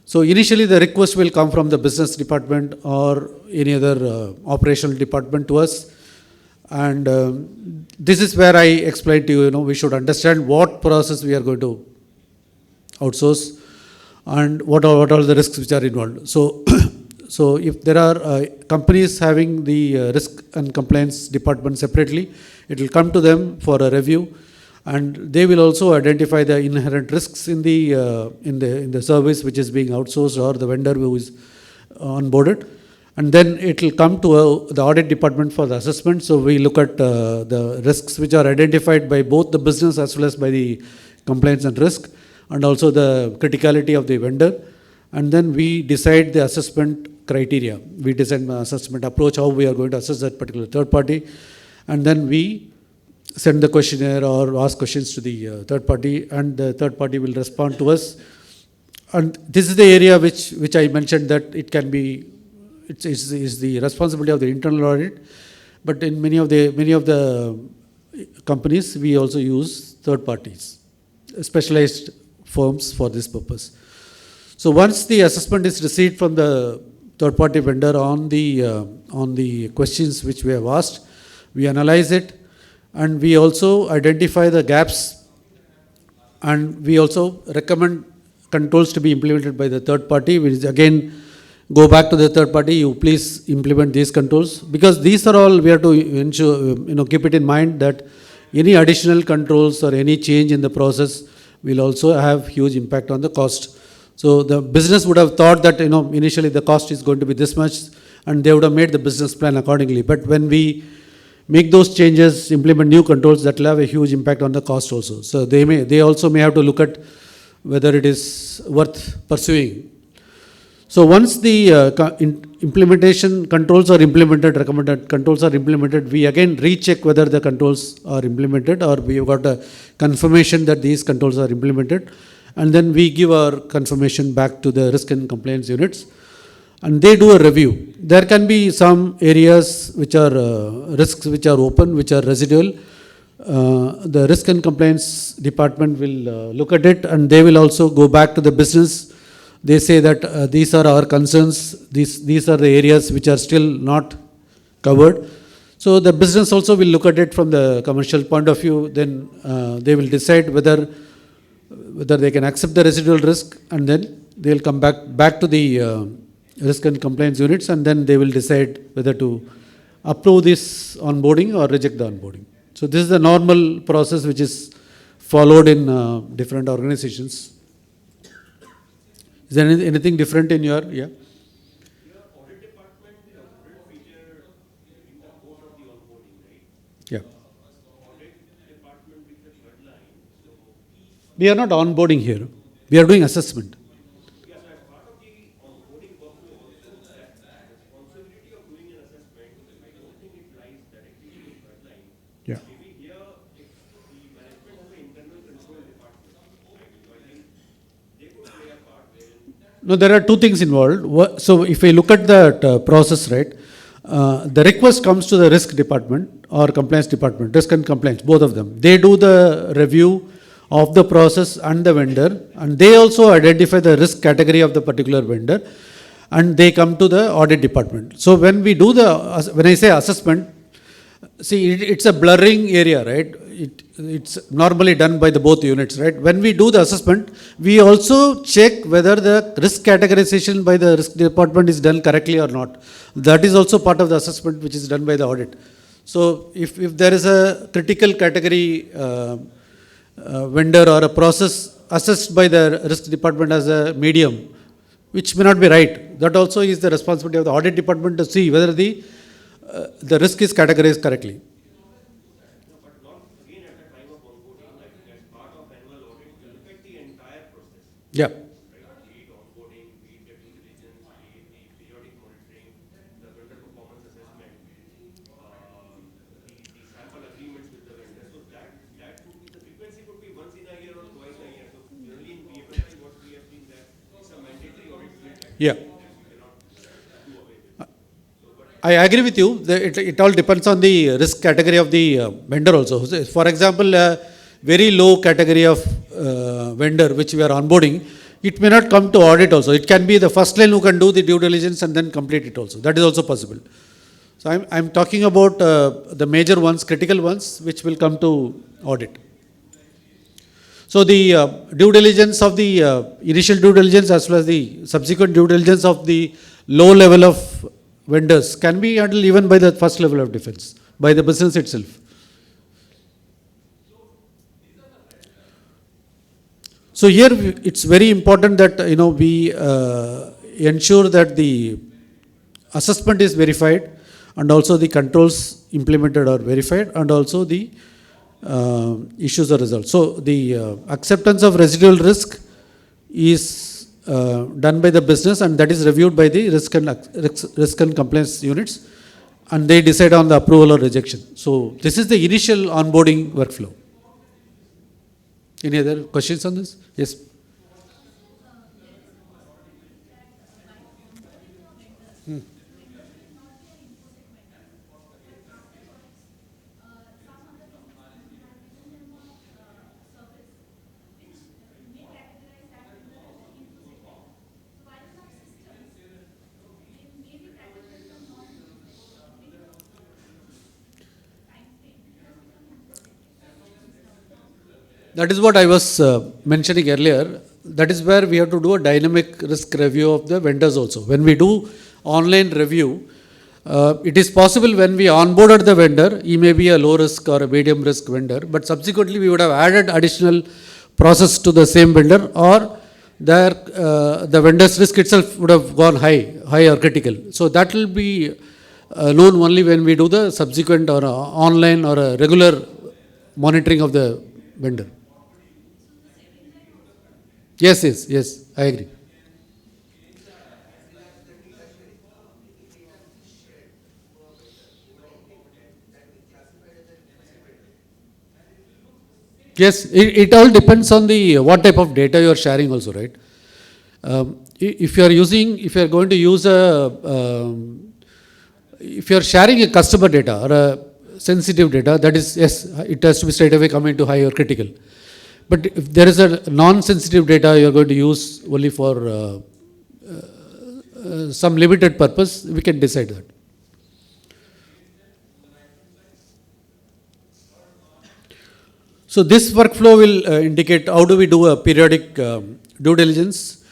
So initially the request will come from the business department or any other operational department to us. And this is where I explained to you, we should understand what process we are going to outsource and what are the risks which are involved. So, so if there are companies having the risk and compliance department separately, it will come to them for a review, and they will also identify the inherent risks in the service which is being outsourced or the vendor who is onboarded. And then it will come to the audit department for the assessment. So we look at the risks which are identified by both the business as well as by the compliance and risk, and also the criticality of the vendor. And then we decide the assessment criteria. We decide the assessment approach, how we are going to assess that particular third party. And then we send the questionnaire or ask questions to the third party, and the third party will respond to us. And this is the area which I mentioned that it can be, is the responsibility of the internal audit. But in many of the companies, we also use third parties, specialized firms for this purpose. So once the assessment is received from the third party vendor on the questions which we have asked, we analyze it, and we also identify the gaps, and we also recommend controls to be implemented by the third party. We again go back to the third party, you please implement these controls, because these are all, we have to ensure, keep it in mind that any additional controls or any change in the process will also have huge impact on the cost. So the business would have thought that initially the cost is going to be this much, and they would have made the business plan accordingly. But when we make those changes, implement new controls, that will have a huge impact on the cost also. So they also may have to look at whether it is worth pursuing. So once the implementation controls are implemented, recommended controls are implemented, we again recheck whether the controls are implemented, or we have got a confirmation that these controls are implemented, and then we give our confirmation back to the risk and compliance units, and they do a review. There can be some areas which are risks which are open, which are residual. The risk and compliance department will look at it, and they will also go back to the business. They say that these are our concerns, these are the areas which are still not covered. So the business also will look at it from the commercial point of view. Then they will decide whether they can accept the residual risk, and then they will come back to the risk and compliance units, and then they will decide whether to approve this onboarding or reject the onboarding. So this is the normal process which is followed in different organizations. Is there anything different in your, yeah? Your audit department wouldn't feature in the course of the onboarding, right? Yeah. Audit department with the third line, so We are not onboarding here. We are doing assessment. yes, as part of the onboarding workflow also, that responsibility of doing an assessment, I don't think it lies directly with the third line. Yeah. Maybe here, if the management has an internal control department, right? So I think they could play a part wherein No, there are two things involved. So if we look at that process, right, the request comes to the risk department or compliance department, risk and compliance, both of them. They do the review of the process and the vendor, and they also identify the risk category of the particular vendor, and they come to the audit department. So when we do when I say assessment, See, it's a blurring area, right? It's normally done by the both units, right? When we do the assessment, we also check whether the risk categorization by the risk department is done correctly or not. That is also part of the assessment which is done by the audit. So, if there is a critical category vendor or a process assessed by the risk department as a medium, which may not be right, that also is the responsibility of the audit department to see whether the risk is categorized correctly. No, but not again at the time of onboarding. I think as part of annual audit, you look at the entire process. Yeah. Right? Be it onboarding, be it the due diligence, be it the periodic monitoring, the vendor performance assessment, the sample agreements with the vendor. So that could be, the frequency could be once in a year or twice a year. So generally in BFSI, what we have seen that it's a mandatory audit activity Yeah. that we cannot do away with. I agree with you. It all depends on the risk category of the vendor also. So, for example, a very low category of vendor which we are onboarding, it may not come to audit also. It can be the first line who can do the due diligence and then complete it also. That is also possible. So, I'm talking about the major ones, critical ones, which will come to audit. So, the due diligence of the initial due diligence as well as the subsequent due diligence of the low level of vendors can be handled even by the first level of defense, by the business itself. So here it's very important that we ensure that the assessment is verified and also the controls implemented are verified and also the issues are resolved. So the acceptance of residual risk is done by the business and that is reviewed by the risk and compliance units and they decide on the approval or rejection. So this is the initial onboarding workflow. Any other questions on this? Yes. That is what I was mentioning earlier. That is where we have to do a dynamic risk review of the vendors also. When we do online review, it is possible when we onboarded the vendor, he may be a low risk or a medium risk vendor, but subsequently we would have added additional process to the same vendor or the vendor's risk itself would have gone high or critical. So that will be known only when we do the subsequent or online or a regular monitoring of the vendor. Yes, I agree. Yes, it all depends on the what type of data you are sharing also, right? If you are going to use if you are sharing a customer data or a sensitive data, that is, yes, it has to be straight away coming to high or critical. But if there is a non-sensitive data you are going to use only for some limited purpose, we can decide that. So this workflow will indicate how do we do a periodic due diligence.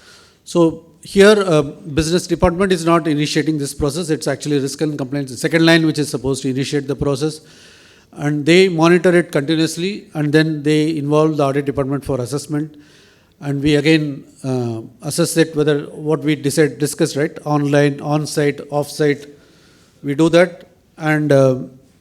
So here business department is not initiating this process, it's actually risk and compliance, the second line which is supposed to initiate the process. And they monitor it continuously and then they involve the audit department for assessment and we again assess it whether what we discussed, right, online, on-site, off-site, we do that and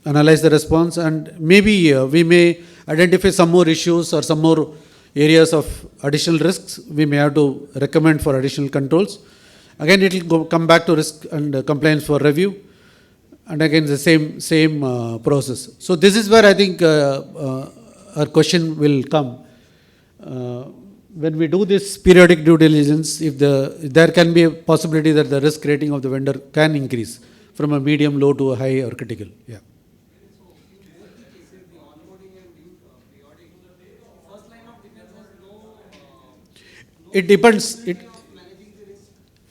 analyze the response and maybe we may identify some more issues or some more areas of additional risks, we may have to recommend for additional controls. Again it will come back to risk and compliance for review. And again the same process. So this is where I think our question will come. When we do this periodic due diligence, if there can be a possibility that the risk rating of the vendor can increase from a medium, low to a high or critical. Yeah. It depends.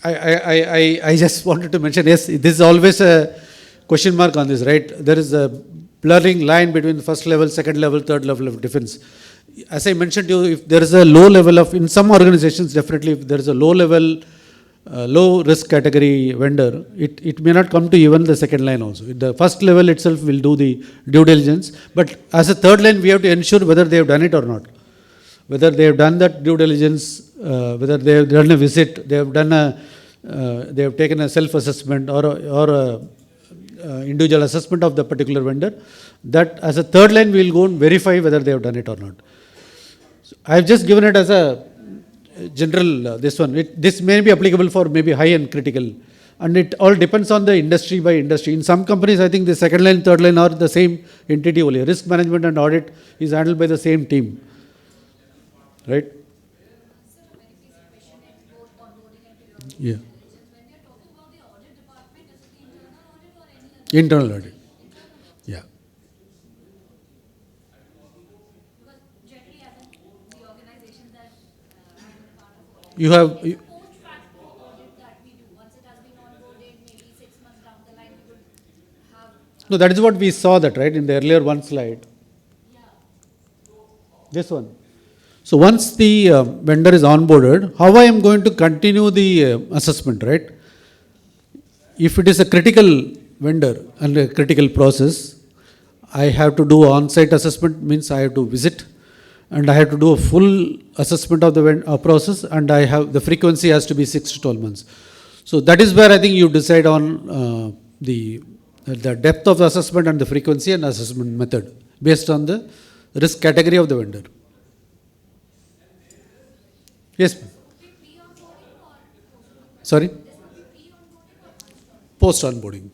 I just wanted to mention, yes, this is always a question mark on this, right? There is a blurring line between first level, second level, third level of defense. As I mentioned to you, if there is a low level of, in some organizations, definitely if there is a low level, low risk category vendor, it may not come to even the second line also. The first level itself will do the due diligence, but as a third line, we have to ensure whether they have done it or not. Whether they have done that due diligence, whether they have done a visit, they have done they have taken a self-assessment or a individual assessment of the particular vendor. That as a third line, we will go and verify whether they have done it or not. So I have just given it as a general, this one. This may be applicable for maybe high and critical. And it all depends on the industry by industry. In some companies, I think the second line, third line are the same entity only. Risk management and audit is handled by the same team. Right? Sir, a very basic question in both onboarding and technology Yeah. diligence. When we are talking about the audit department, is it the internal audit or any other? Internal audit. Yeah. Because generally, as in the organization that I'm a part of, You have, it's a post-facto audit that we do. Once it has been onboarded, maybe 6 months down the line, we would have. no, that is what we saw that, right, in the earlier one slide. This one. So once the vendor is onboarded, how I am going to continue the assessment, right? If it is a critical vendor and a critical process, I have to do on-site assessment, means I have to visit, and I have to do a full assessment of the process, and I have the frequency has to be 6 to 12 months. So that is where I think you decide on the depth of the assessment and the frequency and assessment method based on the risk category of the vendor. Yes, ma'am. Sorry? Post onboarding.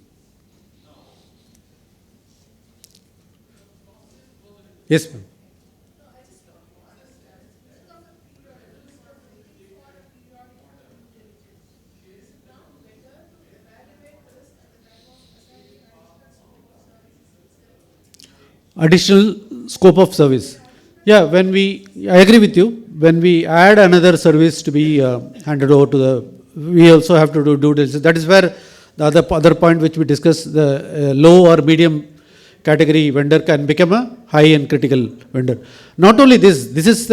Yes, ma'am. Additional scope of service. Yeah, I agree with you. When we add another service to be handed over to we also have to do due diligence. That is where the other point which we discussed, the low or medium category vendor can become a high and critical vendor. Not only this, this is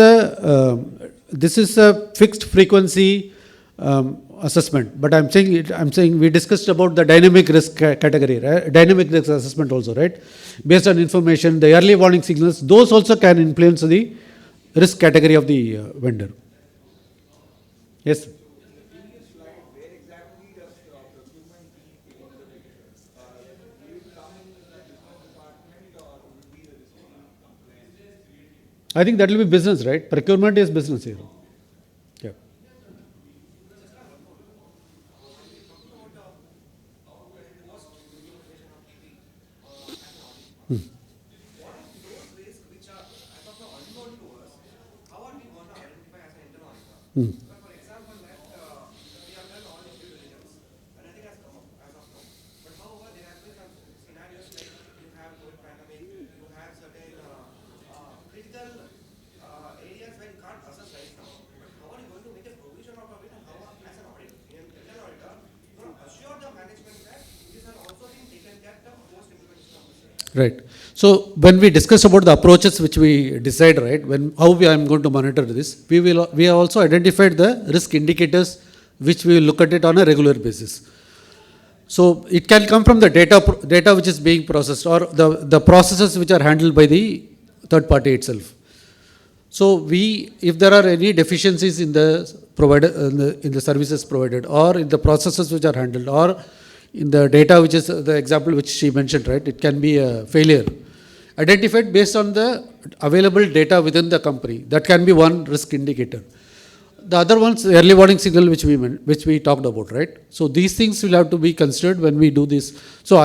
a fixed frequency assessment. But I'm saying we discussed about the dynamic risk category, right? Dynamic risk assessment also, right? Based on information, the early warning signals, those also can influence the risk category of the vendor. Yes. I think that will be business, right? Procurement is business here. Yeah. Hmm. For example, that we have done all due diligence and nothing has come up as of now. But however, there have been some scenarios like you have COVID pandemic, you have certain critical areas where you can't assess right now. But how are you going to make a provision out of it, and how, as an audit, internal auditor, you going to assure the management that these are also being taken care of post-implementation of the same? Right. So when we discuss about the approaches which we decide, right, how I am going to monitor this, we have also identified the risk indicators which we will look at it on a regular basis. So it can come from the data which is being processed, or the processes which are handled by the third party itself. So if there are any deficiencies in the in the services provided, or in the processes which are handled, or in the data, which is the example which she mentioned, right? It can be a failure identified based on the available data within the company. That can be one risk indicator. The other one's early warning signal, which we talked about, right? So these things will have to be considered when we do this. So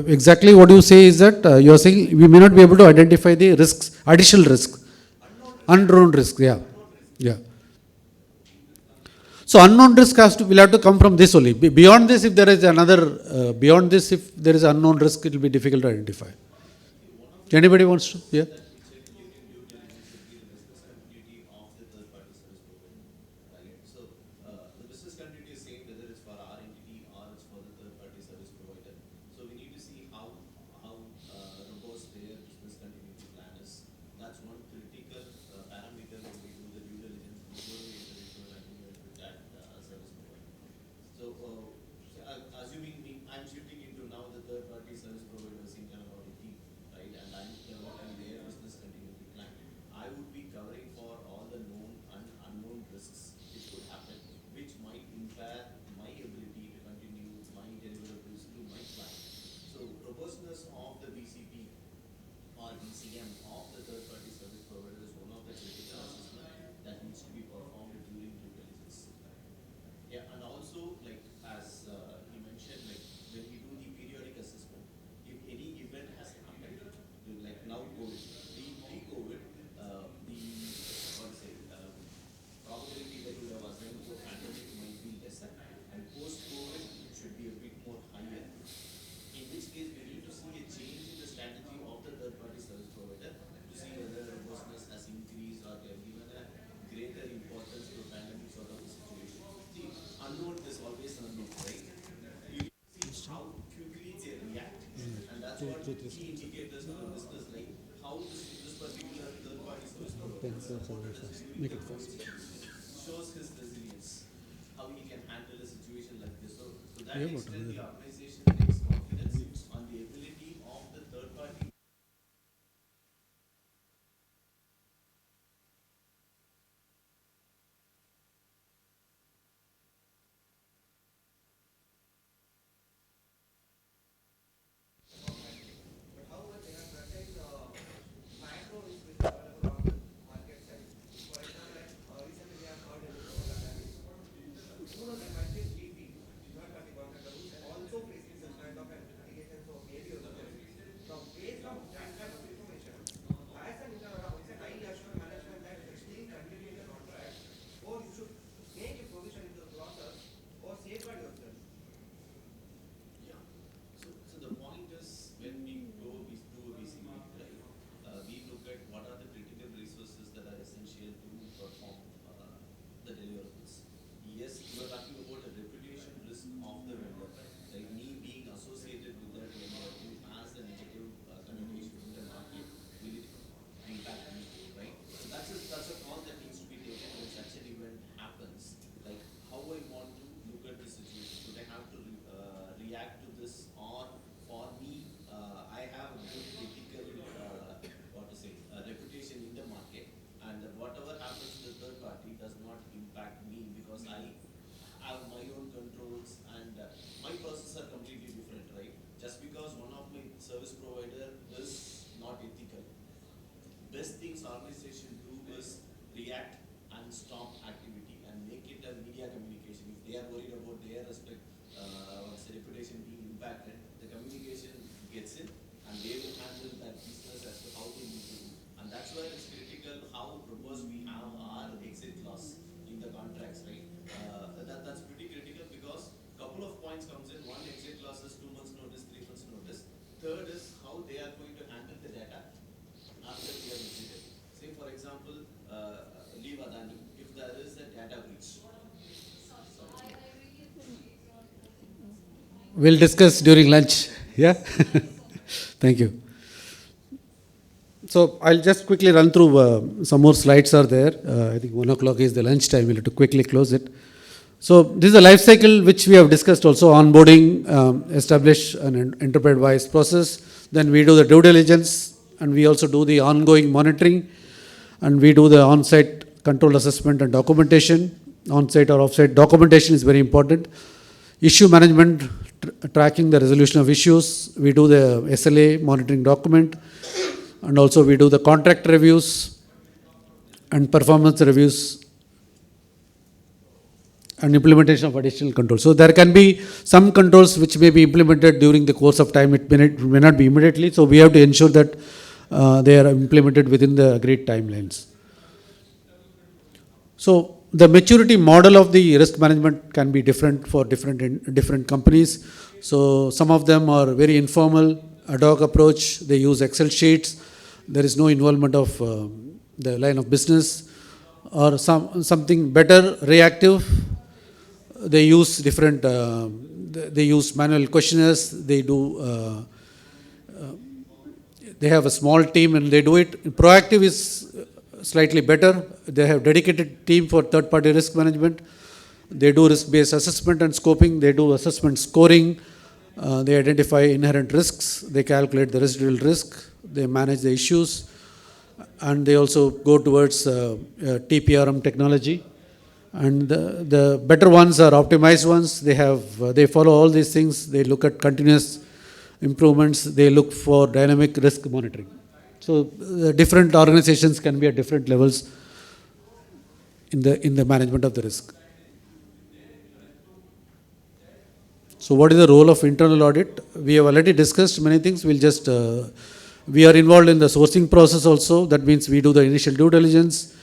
exactly what you say is that you are saying we may not be able to identify the risks, additional risks, unknown risk. Yeah, yeah. So unknown risk will have to come from this only. Beyond this, if there is if there is unknown risk, it will be difficult to identify. Anybody wants to? Yeah. The business continuity is same whether it's for our entity or it's for the third party service provider. So we need to see how or ECM of the third-party service provider is one of the critical assessment that needs to be performed during due diligence. Yeah, and also like as he mentioned, like when we do the periodic assessment, if any event has happened, like now COVID, pre-COVID, the what to say, probability that you have assigned to a pandemic might be lesser, and post-COVID it should be a bit more higher. In which case, we need to see a change in the strategy of the third-party service provider to see whether the business has increased or they have given a greater importance to pandemic sort of a situation. See, unknown is always unknown, right? You need to see how quickly they react, and that's what key indicators for the business, like how this particular third-party service provider shows his resilience, how he can handle a situation like this. So, to that extent, the organization takes confidence on the ability of the third party. But however, there are certain macro risks which are available on the market side. For example, like recently we have heard a lot about that. There might be GP, third-party contractor, who is also facing some kind of an allegations of behavioral issues. Now, based on that kind of information, as an internal, it's a highly assured management that you still continue the contract, or you should make a provision into the process or safeguard yourself. Yeah. So the point is when we do a BCP, right, we look at what are the critical resources that are essential to perform the deliverables. Yes, you are talking about a reputation risk of the vendor, like me being associated with that vendor who has a negative communication in the market, will it impact me, right? So that's a call that needs to be taken when such an event happens. Like how I want to look at the situation. Should I have to react to this, or for me, I have a good ethical, what to say, reputation in the market, and whatever happens to the third party does not impact me because I have my own controls and my processes are completely different, right? Just because one of my service provider is not ethical, best things organization do is react and stop activity and make it a media communication. If they are worried about their respect, what's the reputation being impacted, the communication gets in and they will handle that business as to how they need to do. And that's why it's critical how robust we have our exit clause in the contracts, right? That's pretty critical because couple of points comes in. One, exit clause is 2 months notice, 3 months notice. Third is how they are going to handle the data after we have exited. Say for example, leave Adani, if there is a data breach. We'll discuss during lunch. Yeah? Thank you. So I'll just quickly run through some more slides are there. I think 1 o'clock is the lunch time. We'll have to quickly close it. So this is a life cycle which we have discussed also: onboarding, establish an enterprise-wise process. Then we do the due diligence, and we also do the ongoing monitoring, and we do the on-site control assessment and documentation. On-site or off-site documentation is very important. Issue management, tracking the resolution of issues. We do the SLA monitoring document, and also we do the contract reviews and performance reviews and implementation of additional controls. So there can be some controls which may be implemented during the course of time. It may not be immediately. So we have to ensure that they are implemented within the agreed timelines. So the maturity model of the risk management can be different for different companies. So some of them are very informal, ad hoc approach. They use Excel sheets. There is no involvement of the line of business, or something better, reactive. They use different. They use manual questionnaires. They do. They have a small team and they do it. Proactive is slightly better. They have dedicated team for third-party risk management. They do risk-based assessment and scoping. They do assessment scoring. They identify inherent risks. They calculate the residual risk. They manage the issues, and they also go towards TPRM technology. And the better ones are optimized ones. They follow all these things. They look at continuous improvements. They look for dynamic risk monitoring. So different organizations can be at different levels in the management of the risk. So what is the role of internal audit? We have already discussed many things. We'll just, we are involved in the sourcing process also. That means we do the initial due diligence.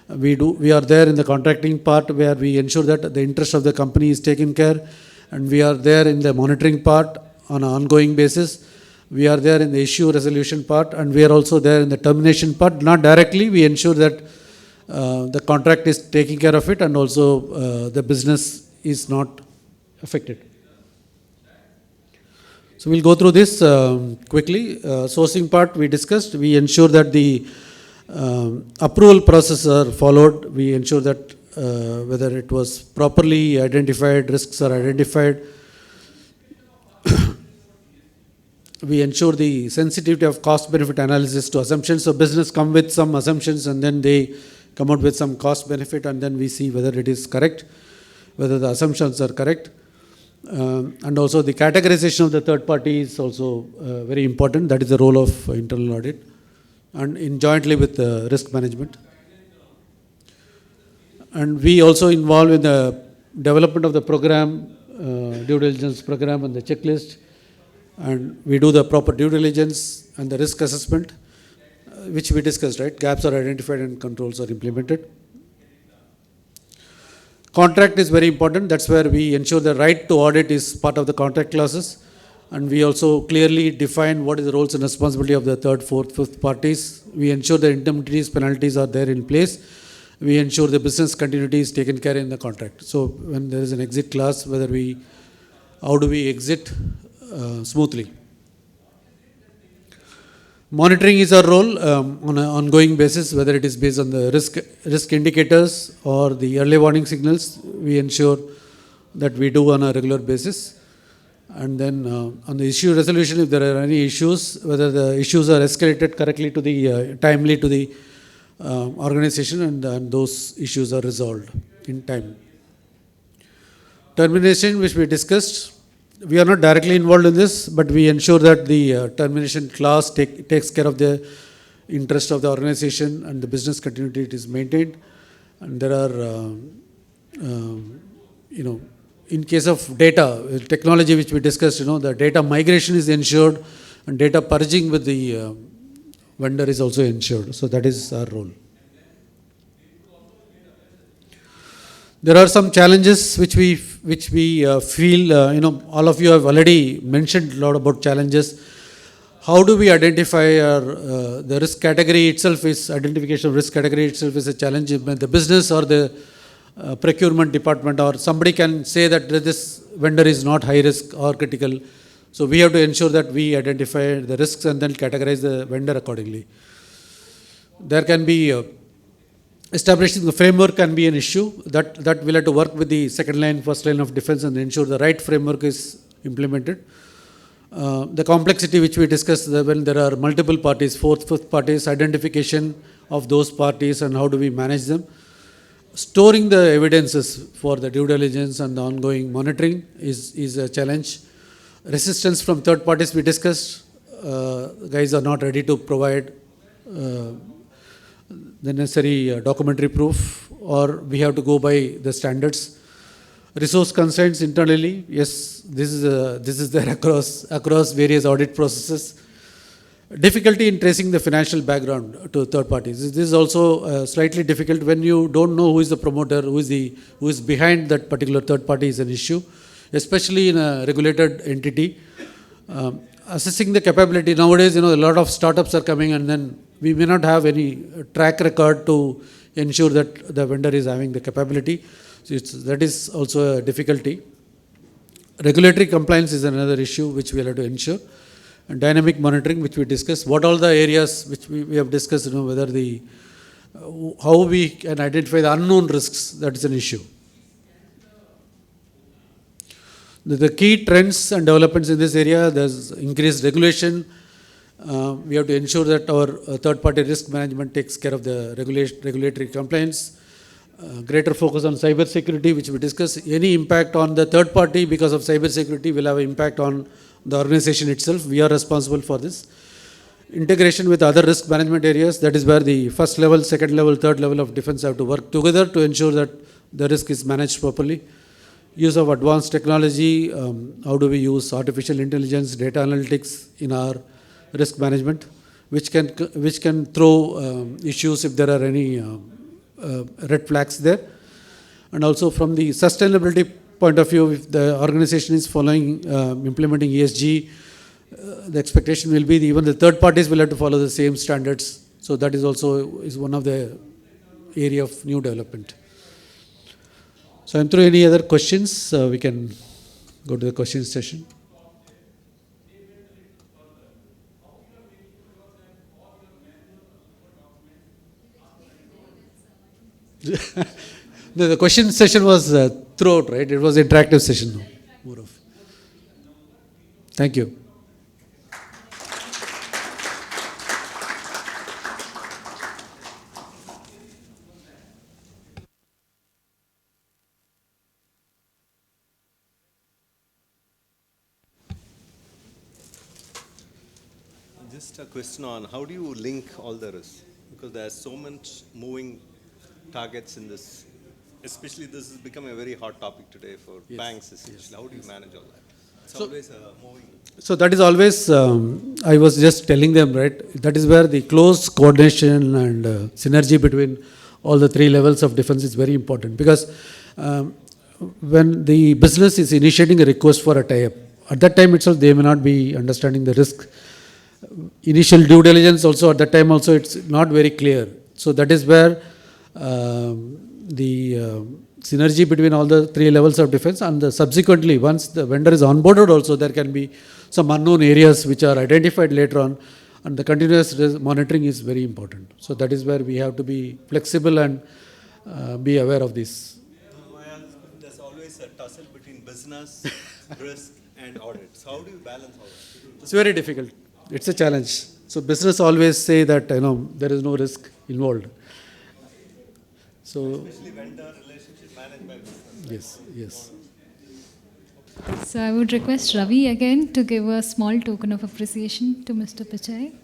We are there in the contracting part where we ensure that the interest of the company is taken care. And we are there in the monitoring part on an ongoing basis. We are there in the issue resolution part, and we are also there in the termination part. Not directly, we ensure that the contract is taking care of it, and also the business is not affected. So we'll go through this quickly. Sourcing part we discussed. We ensure that the approval process are followed. We ensure that whether it was properly identified, risks are identified. We ensure the sensitivity of cost-benefit analysis to assumptions. So business come with some assumptions, and then they come out with some cost-benefit, and then we see whether it is correct, whether the assumptions are correct. And also the categorization of the third party is also very important. That is the role of internal audit, and in jointly with risk management. And we also involve in the development of the program, due diligence program and the checklist. And we do the proper due diligence and the risk assessment, which we discussed, right? Gaps are identified and controls are implemented. Contract is very important. That's where we ensure the right to audit is part of the contract clauses. And we also clearly define what is the roles and responsibility of the third, fourth, fifth parties. We ensure the indemnities, penalties are there in place. We ensure the business continuity is taken care in the contract. So when there is an exit clause, how do we exit smoothly? Monitoring is our role on an ongoing basis, whether it is based on the risk indicators or the early warning signals. We ensure that we do on a regular basis. And then on the issue resolution, if there are any issues, whether the issues are escalated correctly to the timely to the organization, and those issues are resolved in time. Termination, which we discussed. We are not directly involved in this, but we ensure that the termination clause takes care of the interest of the organization, and the business continuity is maintained. And there are, in case of data, technology which we discussed, the data migration is ensured, and data purging with the vendor is also ensured. So that is our role. There are some challenges which we feel, all of you have already mentioned a lot about challenges. How do we identify the risk category itself identification of risk category itself is a challenge. The business or the procurement department or somebody can say that this vendor is not high risk or critical. So we have to ensure that we identify the risks and then categorize the vendor accordingly. There can be establishing the framework can be an issue that we'll have to work with the second line, first line of defense and ensure the right framework is implemented. The complexity which we discussed when there are multiple parties, fourth, fifth parties, identification of those parties and how do we manage them. Storing the evidences for the due diligence and the ongoing monitoring is a challenge. Resistance from third parties we discussed. Guys are not ready to provide the necessary documentary proof, or we have to go by the standards. Resource constraints internally, yes, this is there across various audit processes. Difficulty in tracing the financial background to third parties. This is also slightly difficult when you don't know who is the promoter, who is behind that particular third party is an issue, especially in a regulated entity. Assessing the capability nowadays, a lot of startups are coming, and then we may not have any track record to ensure that the vendor is having the capability. So that is also a difficulty. Regulatory compliance is another issue which we will have to ensure. And dynamic monitoring, which we discussed. What all the areas which we have discussed, whether how we can identify the unknown risks, that is an issue. The key trends and developments in this area, there's increased regulation. We have to ensure that our third-party risk management takes care of the regulatory compliance. Greater focus on cyber security, which we discussed. Any impact on the third party because of cyber security will have an impact on the organization itself. We are responsible for this. integration with other risk management areas. That is where the first level, second level, third level of defense have to work together to ensure that the risk is managed properly. Use of advanced technology, how do we use artificial intelligence, data analytics in our risk management, which can throw issues if there are any red flags there. And also from the sustainability point of view, if the organization is following, implementing ESG, the expectation will be even the third parties will have to follow the same standards. So that is also one of the area of new development. So I'm through. Any other questions? We can go to the question session. The question session was throughout, right? It was interactive session. More of. Thank you. Just a question on how do you link all the risks? Because there's so much moving targets in this. Especially this has become a very hot topic today for banks essentially. How do you manage all that? It's always moving. So that is always, I was just telling them, right, that is where the close coordination and synergy between all the three levels of defense is very important. Because when the business is initiating a request for a tie-up, at that time itself they may not be understanding the risk. Initial due diligence also at that time also it's not very clear. So that is where the synergy between all the three levels of defense, and subsequently once the vendor is onboarded also there can be some unknown areas which are identified later on, and the continuous monitoring is very important. So that is where we have to be flexible and be aware of this. There's always a tussle between business, risk and audits. How do you balance all that? It's very difficult. It's a challenge. So business always say that there is no risk involved. So Especially vendor relationship managed by business. yes. So I would request Ravi again to give a small token of appreciation to Mr. Pitchai.